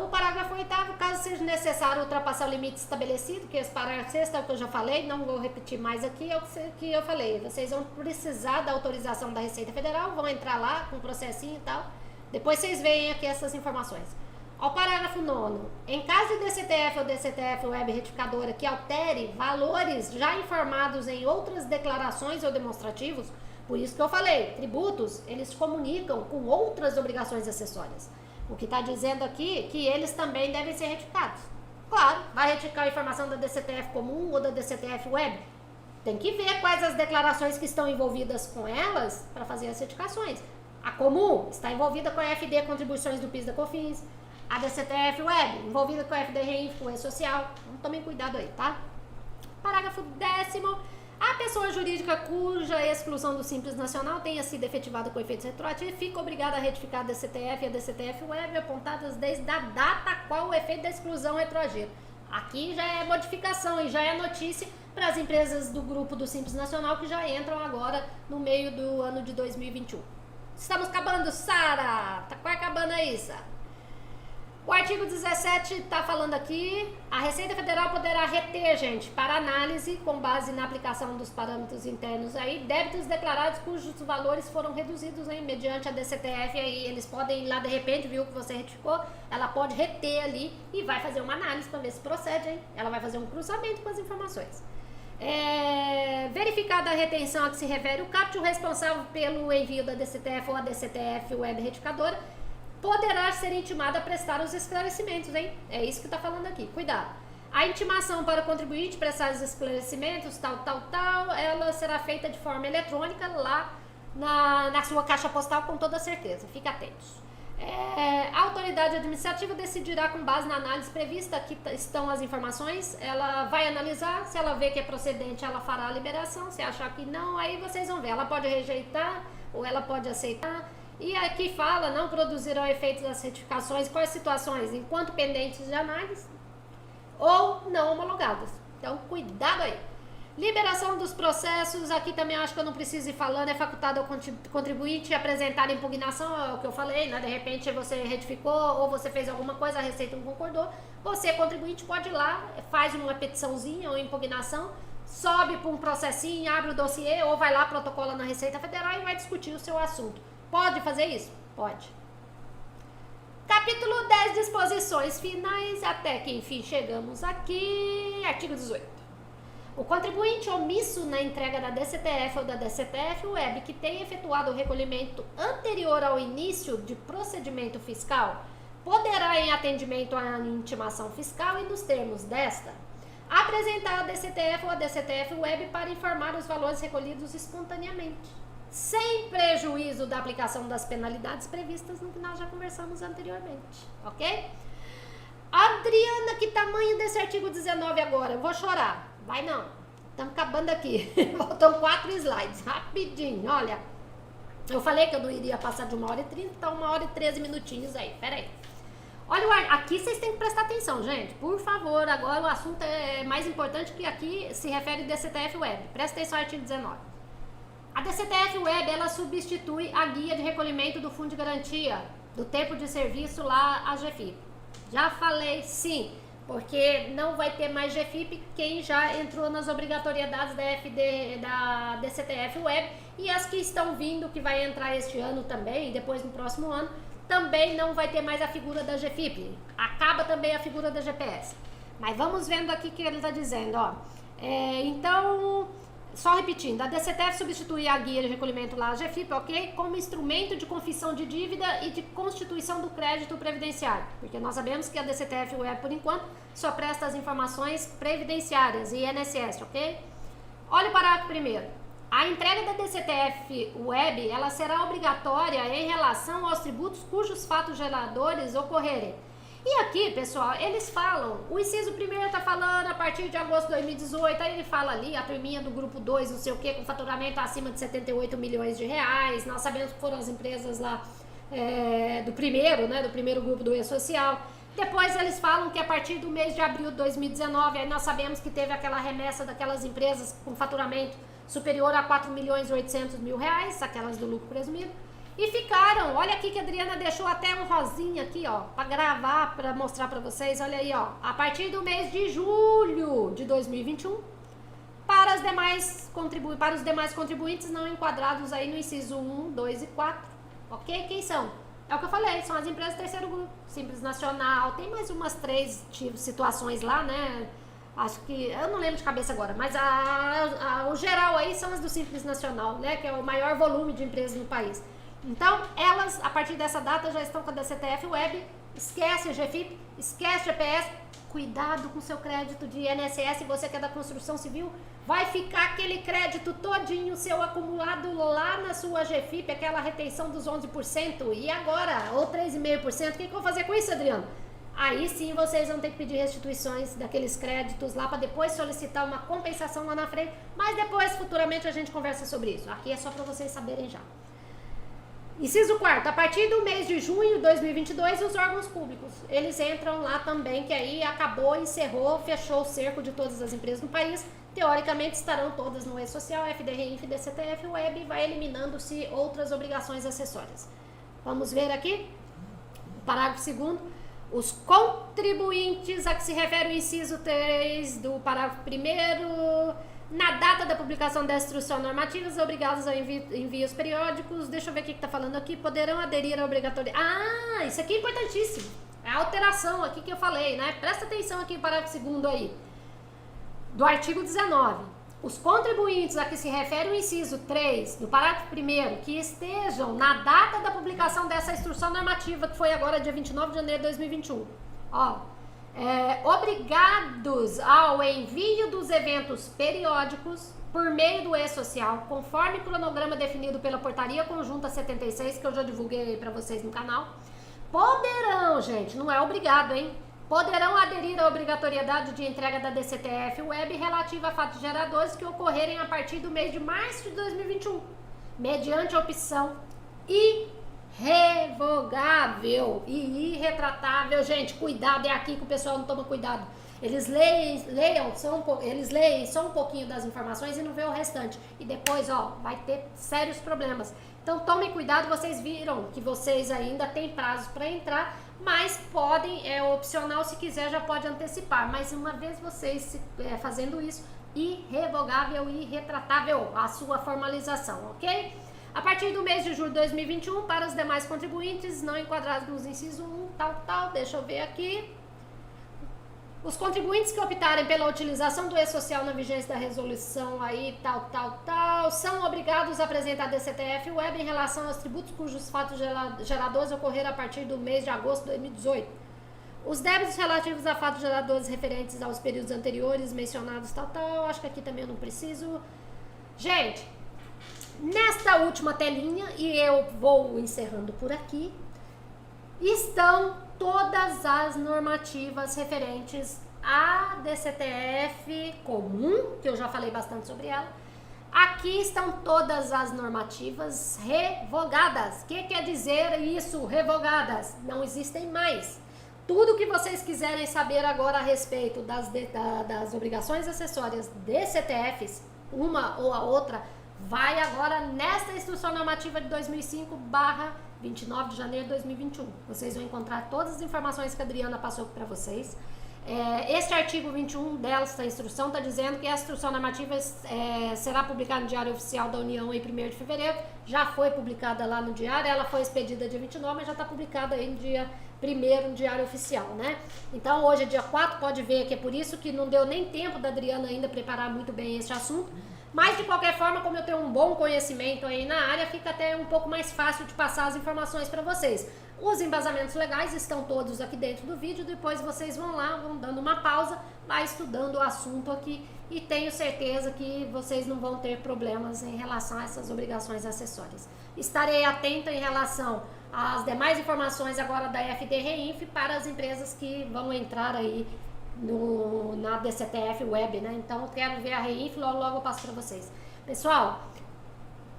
Speaker 1: O parágrafo 8º, caso seja necessário ultrapassar o limite estabelecido, que esse parágrafo 6 é o que eu já falei, não vou repetir mais aqui, é o que eu falei. Vocês vão precisar da autorização da Receita Federal, vão entrar lá com um processinho e tal. Depois vocês veem aqui essas informações. Ao parágrafo 9º, em caso de DCTF ou DCTF Web retificadora que altere valores já informados em outras declarações ou demonstrativos, por isso que eu falei, tributos, eles comunicam com outras obrigações acessórias. O que está dizendo aqui é que eles também devem ser retificados. Claro, vai retificar a informação da DCTF comum ou da DCTF Web. Tem que ver quais as declarações que estão envolvidas com elas para fazer as retificações. A comum está envolvida com a FD Contribuições do PIS da COFINS. A DCTF Web, envolvida com a FD REINF, com o E-Social. Então, tomem cuidado aí, tá? Parágrafo 10º. A pessoa jurídica cuja exclusão do Simples Nacional tenha sido efetivada com efeitos retroativos fica obrigada a retificar a DCTF e a DCTF Web apontadas desde a data a qual o efeito da exclusão retroagiu. Aqui já é modificação e já é notícia para as empresas do grupo do Simples Nacional que já entram agora no meio do ano de 2021. Estamos acabando, Sara! Tá quase acabando aí, Sara. O artigo 17 está falando aqui, a Receita Federal poderá reter, gente, para análise, com base na aplicação dos parâmetros internos aí, débitos declarados cujos valores foram reduzidos, hein, mediante a DCTF, aí eles podem ir lá, de repente, viu que você retificou, ela pode reter ali e vai fazer uma análise para ver se procede, hein, ela vai fazer um cruzamento com as informações. Verificada a retenção a que se refere o CAPT, o responsável pelo envio da DCTF ou a DCTF Web retificadora, poderá ser intimado a prestar os esclarecimentos, hein? É isso que está falando aqui, cuidado. A intimação para o contribuinte prestar os esclarecimentos, tal, ela será feita de forma eletrônica lá na sua caixa postal com toda certeza, fique atentos. A autoridade administrativa decidirá com base na análise prevista, aqui estão as informações, ela vai analisar, se ela vê que é procedente, ela fará a liberação, se achar que não, aí vocês vão ver, ela pode rejeitar ou ela pode aceitar. E aqui fala, não produzirão efeitos das retificações, quais situações? Enquanto pendentes de análise ou não homologadas. Então, cuidado aí. Liberação dos processos, aqui também acho que eu não preciso ir falando, é facultado ao contribuinte apresentar impugnação, é o que eu falei, né? De repente você retificou ou você fez alguma coisa, a Receita não concordou, você, contribuinte, pode ir lá, faz uma petiçãozinha ou impugnação, sobe para um processinho, abre o dossiê ou vai lá, protocola na Receita Federal e vai discutir o seu assunto. Pode fazer isso? Pode. Capítulo 10, disposições finais, até que enfim chegamos aqui, artigo 18. O contribuinte omisso na entrega da DCTF ou da DCTF Web que tenha efetuado o recolhimento anterior ao início de procedimento fiscal poderá, em atendimento à intimação fiscal e nos termos desta, apresentar a DCTF ou a DCTF Web para informar os valores recolhidos espontaneamente, sem prejuízo da aplicação das penalidades previstas no que nós já conversamos anteriormente, ok? Adriana, que tamanho desse artigo 19 agora? Eu vou chorar. Vai não, estamos acabando aqui. Faltam 4 slides, rapidinho, olha. Eu falei que eu não iria passar de 1h30, então 1h13 minutinhos aí, peraí. Olha, aqui vocês têm que prestar atenção, gente. Por favor, agora o assunto é mais importante que aqui se refere ao DCTF Web. Presta atenção ao artigo 19. A DCTF Web, ela substitui a guia de recolhimento do Fundo de Garantia do tempo de serviço lá, a GFIP. Já falei sim, porque não vai ter mais GFIP quem já entrou nas obrigatoriedades da DCTF Web e as que estão vindo, que vai entrar este ano também, e depois no próximo ano, também não vai ter mais a figura da GFIP. Acaba também a figura da GPS. Mas vamos vendo aqui o que ele está dizendo, ó. Então, só repetindo, a DCTF substitui a guia de recolhimento lá, a GFIP, ok? Como instrumento de confissão de dívida e de constituição do crédito previdenciário. Porque nós sabemos que a DCTF Web, por enquanto, só presta as informações previdenciárias e INSS, ok? Olha o parágrafo primeiro. A entrega da DCTF Web, ela será obrigatória em relação aos tributos cujos fatos geradores ocorrerem. E aqui, pessoal, eles falam, o inciso primeiro está falando a partir de agosto de 2018, aí ele fala ali, a turminha do grupo 2, não sei o que, com faturamento acima de 78 milhões de reais, nós sabemos que foram as empresas lá do primeiro grupo do E-Social. Depois eles falam que a partir do mês de abril de 2019, aí nós sabemos que teve aquela remessa daquelas empresas com faturamento superior a 4 milhões e 800 mil reais, aquelas do lucro presumido. E ficaram, olha aqui que a Adriana deixou até um rosinha aqui, ó, para gravar, para mostrar para vocês, olha aí, ó, a partir do mês de julho de 2021, para os demais contribuintes não enquadrados aí no inciso 1, 2 e 4, ok? Quem são? É o que eu falei, são as empresas do terceiro grupo, Simples Nacional, tem mais umas 3 situações lá, né? Acho que, eu não lembro de cabeça agora, mas o geral aí são as do Simples Nacional, né? Que é o maior volume de empresas no país. Então, elas, a partir dessa data, já estão com a DCTF Web, esquece o GFIP, esquece o GPS, cuidado com o seu crédito de INSS, você que é da construção civil, vai ficar aquele crédito todinho seu acumulado lá na sua GFIP, aquela retenção dos 11%, e agora, ou 3,5%, o que eu vou fazer com isso, Adriano? Aí sim vocês vão ter que pedir restituições daqueles créditos lá para depois solicitar uma compensação lá na frente, mas depois, futuramente, a gente conversa sobre isso. Aqui é só para vocês saberem já. Inciso 4º, a partir do mês de junho de 2022, os órgãos públicos, eles entram lá também, que aí acabou, encerrou, fechou o cerco de todas as empresas no país, teoricamente estarão todas no E-Social, FDRINF, DCTF Web, e vai eliminando-se outras obrigações acessórias. Vamos ver aqui, parágrafo 2º, os contribuintes a que se refere o inciso 3 do parágrafo 1º, na data da publicação da instrução normativa, obrigados a envios periódicos, deixa eu ver o que está falando aqui, poderão aderir à obrigatoriedade. Ah, isso aqui é importantíssimo. É a alteração aqui que eu falei, né? Presta atenção aqui no parágrafo 2º aí, do artigo 19. Os contribuintes a que se refere o inciso 3 do parágrafo 1º, que estejam na data da publicação dessa instrução normativa, que foi agora dia 29 de janeiro de 2021, obrigados ao envio dos eventos periódicos por meio do E-Social, conforme cronograma definido pela Portaria Conjunta 76, que eu já divulguei para vocês no canal, poderão, gente, não é obrigado, hein? Poderão aderir à obrigatoriedade de entrega da DCTF Web relativa a fatos geradores que ocorrerem a partir do mês de março de 2021, mediante a opção irrevogável e irretratável. Gente, cuidado, é aqui que o pessoal não toma cuidado. Eles leem só um pouquinho das informações e não vê o restante. E depois, vai ter sérios problemas. Então, tomem cuidado, vocês viram que vocês ainda têm prazo para entrar, mas podem, é opcional, se quiser já pode antecipar. Mas uma vez vocês fazendo isso, irrevogável e irretratável a sua formalização, ok? A partir do mês de julho de 2021, para os demais contribuintes não enquadrados nos incisos 1, deixa eu ver aqui. Os contribuintes que optarem pela utilização do E-Social na vigência da resolução aí, são obrigados a apresentar a DCTF Web em relação aos tributos cujos fatos geradores ocorreram a partir do mês de agosto de 2018. Os débitos relativos a fatos geradores referentes aos períodos anteriores mencionados, acho que aqui também eu não preciso. Gente, nesta última telinha, e eu vou encerrando por aqui, estão todas as normativas referentes à DCTF comum, que eu já falei bastante sobre ela. Aqui estão todas as normativas revogadas. O que quer dizer isso, revogadas? Não existem mais. Tudo que vocês quiserem saber agora a respeito das obrigações acessórias DCTFs, uma ou a outra, vai agora nesta instrução normativa de 2005/29 de janeiro de 2021. Vocês vão encontrar todas as informações que a Adriana passou para vocês. Este artigo 21 dessa instrução está dizendo que a instrução normativa será publicada no Diário Oficial da União em 1º de fevereiro. Já foi publicada lá no Diário, ela foi expedida dia 29, mas já está publicada aí no dia 1º no Diário Oficial, né? Então hoje é dia 4, pode ver que é por isso que não deu nem tempo da Adriana ainda preparar muito bem esse assunto. Mas, de qualquer forma, como eu tenho um bom conhecimento aí na área, fica até um pouco mais fácil de passar as informações para vocês. Os embasamentos legais estão todos aqui dentro do vídeo, depois vocês vão lá, vão dando uma pausa, vai estudando o assunto aqui e tenho certeza que vocês não vão ter problemas em relação a essas obrigações acessórias. Estarei atenta em relação às demais informações agora da FD Reinf para as empresas que vão entrar aí na DCTF Web, né? Então eu quero ver a Reinf, logo eu passo para vocês. Pessoal,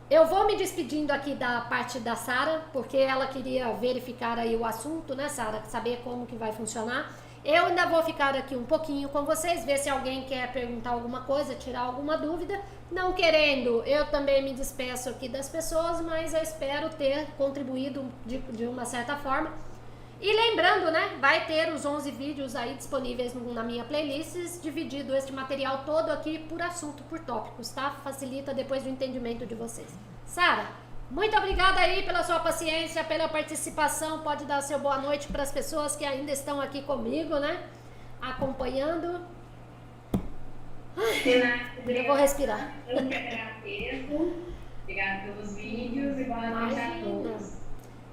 Speaker 1: eu vou me despedindo aqui da parte da Sara, porque ela queria verificar aí o assunto, né, Sara? Saber como que vai funcionar. Eu ainda vou ficar aqui um pouquinho com vocês, ver se alguém quer perguntar alguma coisa, tirar alguma dúvida. Não querendo, eu também me despeço aqui das pessoas, mas eu espero ter contribuído de uma certa forma. E lembrando, né, vai ter os 11 vídeos aí disponíveis na minha playlist, dividido este material todo aqui por assunto, por tópicos, tá? Facilita depois o entendimento de vocês. Sara, muito obrigada aí pela sua paciência, pela participação. Pode dar seu boa noite para as pessoas que ainda estão aqui comigo, né, acompanhando. Eu vou respirar.
Speaker 2: Eu que agradeço. Obrigada pelos vídeos e boa noite a todos.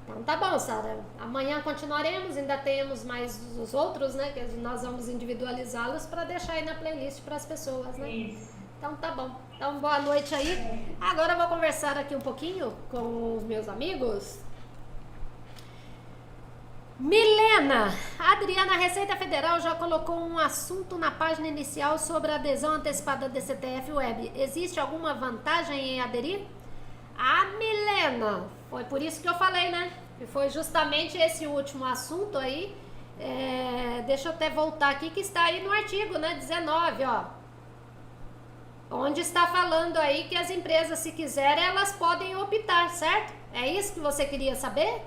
Speaker 1: Então tá bom, Sara. Amanhã continuaremos, ainda temos mais os outros, né? Que nós vamos individualizá-los para deixar aí na playlist para as pessoas, né?
Speaker 2: Isso.
Speaker 1: Então tá bom. Então boa noite aí. Agora eu vou conversar aqui um pouquinho com os meus amigos. Milena, a Adriana, Receita Federal já colocou um assunto na página inicial sobre a adesão antecipada da DCTF Web. Existe alguma vantagem em aderir? Ah, Milena, foi por isso que eu falei, né? E foi justamente esse último assunto aí. Deixa eu até voltar aqui, que está aí no artigo, né? 19, ó. Onde está falando aí que as empresas, se quiserem, elas podem optar, certo? É isso que você queria saber?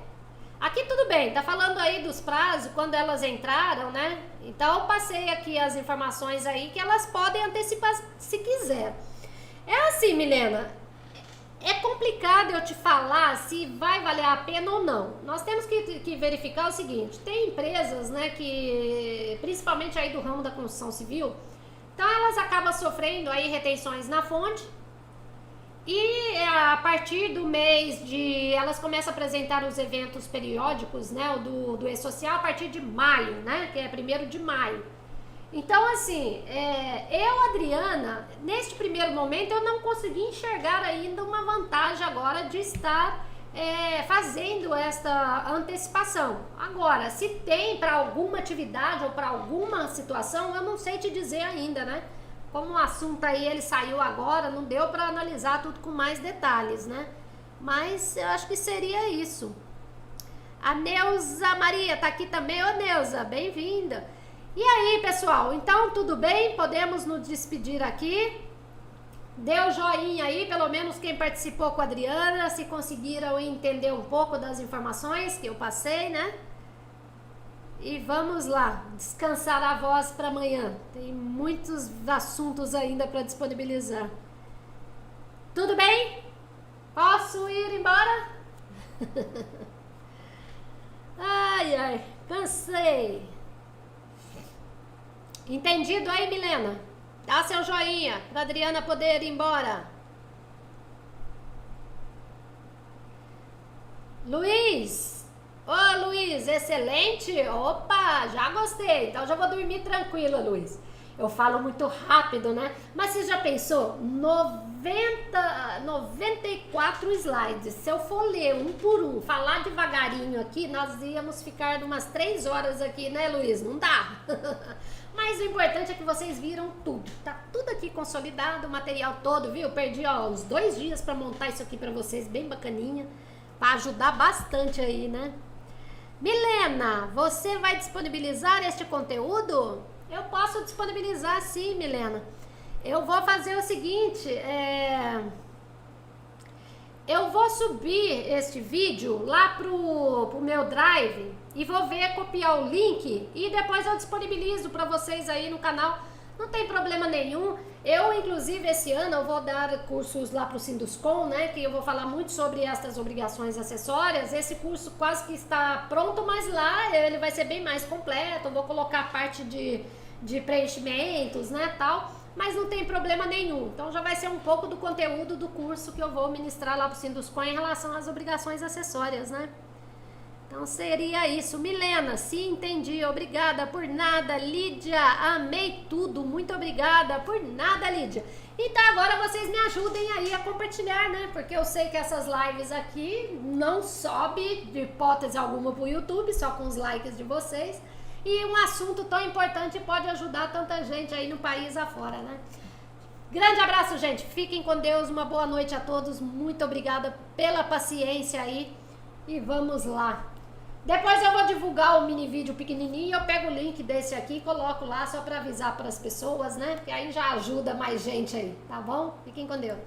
Speaker 1: Aqui tudo bem, tá falando aí dos prazos, quando elas entraram, né? Então eu passei aqui as informações aí que elas podem antecipar se quiser. É assim, Milena. É complicado eu te falar se vai valer a pena ou não. Nós temos que verificar o seguinte: tem empresas, né, que principalmente aí do ramo da construção civil, então elas acabam sofrendo aí retenções na fonte e a partir do mês de... elas começam a apresentar os eventos periódicos, né, do E-Social a partir de maio, né, que é 1º de maio. Então, assim, eu, Adriana, neste primeiro momento, eu não consegui enxergar ainda uma vantagem agora de estar fazendo esta antecipação. Agora, se tem para alguma atividade ou para alguma situação, eu não sei te dizer ainda, né? Como o assunto aí, ele saiu agora, não deu para analisar tudo com mais detalhes, né? Mas eu acho que seria isso. A Neuza Maria tá aqui também. Ô, Neuza, bem-vinda. E aí, pessoal, então tudo bem? Podemos nos despedir aqui. Dê o joinha aí, pelo menos quem participou com a Adriana, se conseguiram entender um pouco das informações que eu passei, né? E vamos lá, descansar a voz para amanhã. Tem muitos assuntos ainda para disponibilizar. Tudo bem? Posso ir embora? Ai, ai, cansei. Entendido aí, Milena? Dá seu joinha para Adriana poder ir embora. Luiz. Ô, Luiz, excelente. Opa, já gostei. Então já vou dormir tranquila, Luiz. Eu falo muito rápido, né? Mas você já pensou? 94 slides. Se eu for ler um por um, falar devagarinho aqui, nós íamos ficar umas 3 horas aqui, né, Luiz? Não dá. Mas o importante é que vocês viram tudo. Tá tudo aqui consolidado, o material todo, viu? Perdi, ó, uns 2 dias pra montar isso aqui pra vocês, bem bacaninha. Pra ajudar bastante aí, né? Milena, você vai disponibilizar este conteúdo? Eu posso disponibilizar sim, Milena. Eu vou fazer o seguinte, eu vou subir este vídeo lá pro meu Drive e vou copiar o link e depois eu disponibilizo para vocês aí no canal. Não tem problema nenhum. Eu, inclusive, esse ano eu vou dar cursos lá pro Sinduscom, né? Que eu vou falar muito sobre estas obrigações acessórias. Esse curso quase que está pronto, mas lá ele vai ser bem mais completo. Eu vou colocar a parte de preenchimentos, né, tal. Mas não tem problema nenhum. Então já vai ser um pouco do conteúdo do curso que eu vou ministrar lá pro Sinduscom em relação às obrigações acessórias, né? Então seria isso. Milena, sim, entendi. Obrigada por nada. Lídia, amei tudo. Muito obrigada por nada, Lídia. Então agora vocês me ajudem aí a compartilhar, né? Porque eu sei que essas lives aqui não sobe de hipótese alguma pro YouTube, só com os likes de vocês. E um assunto tão importante pode ajudar tanta gente aí no país afora, né? Grande abraço, gente. Fiquem com Deus. Uma boa noite a todos. Muito obrigada pela paciência aí. E vamos lá. Depois eu vou divulgar o mini vídeo pequenininho, eu pego o link desse aqui e coloco lá só para avisar para as pessoas, né? Que aí já ajuda mais gente aí, tá bom? Fiquem com Deus.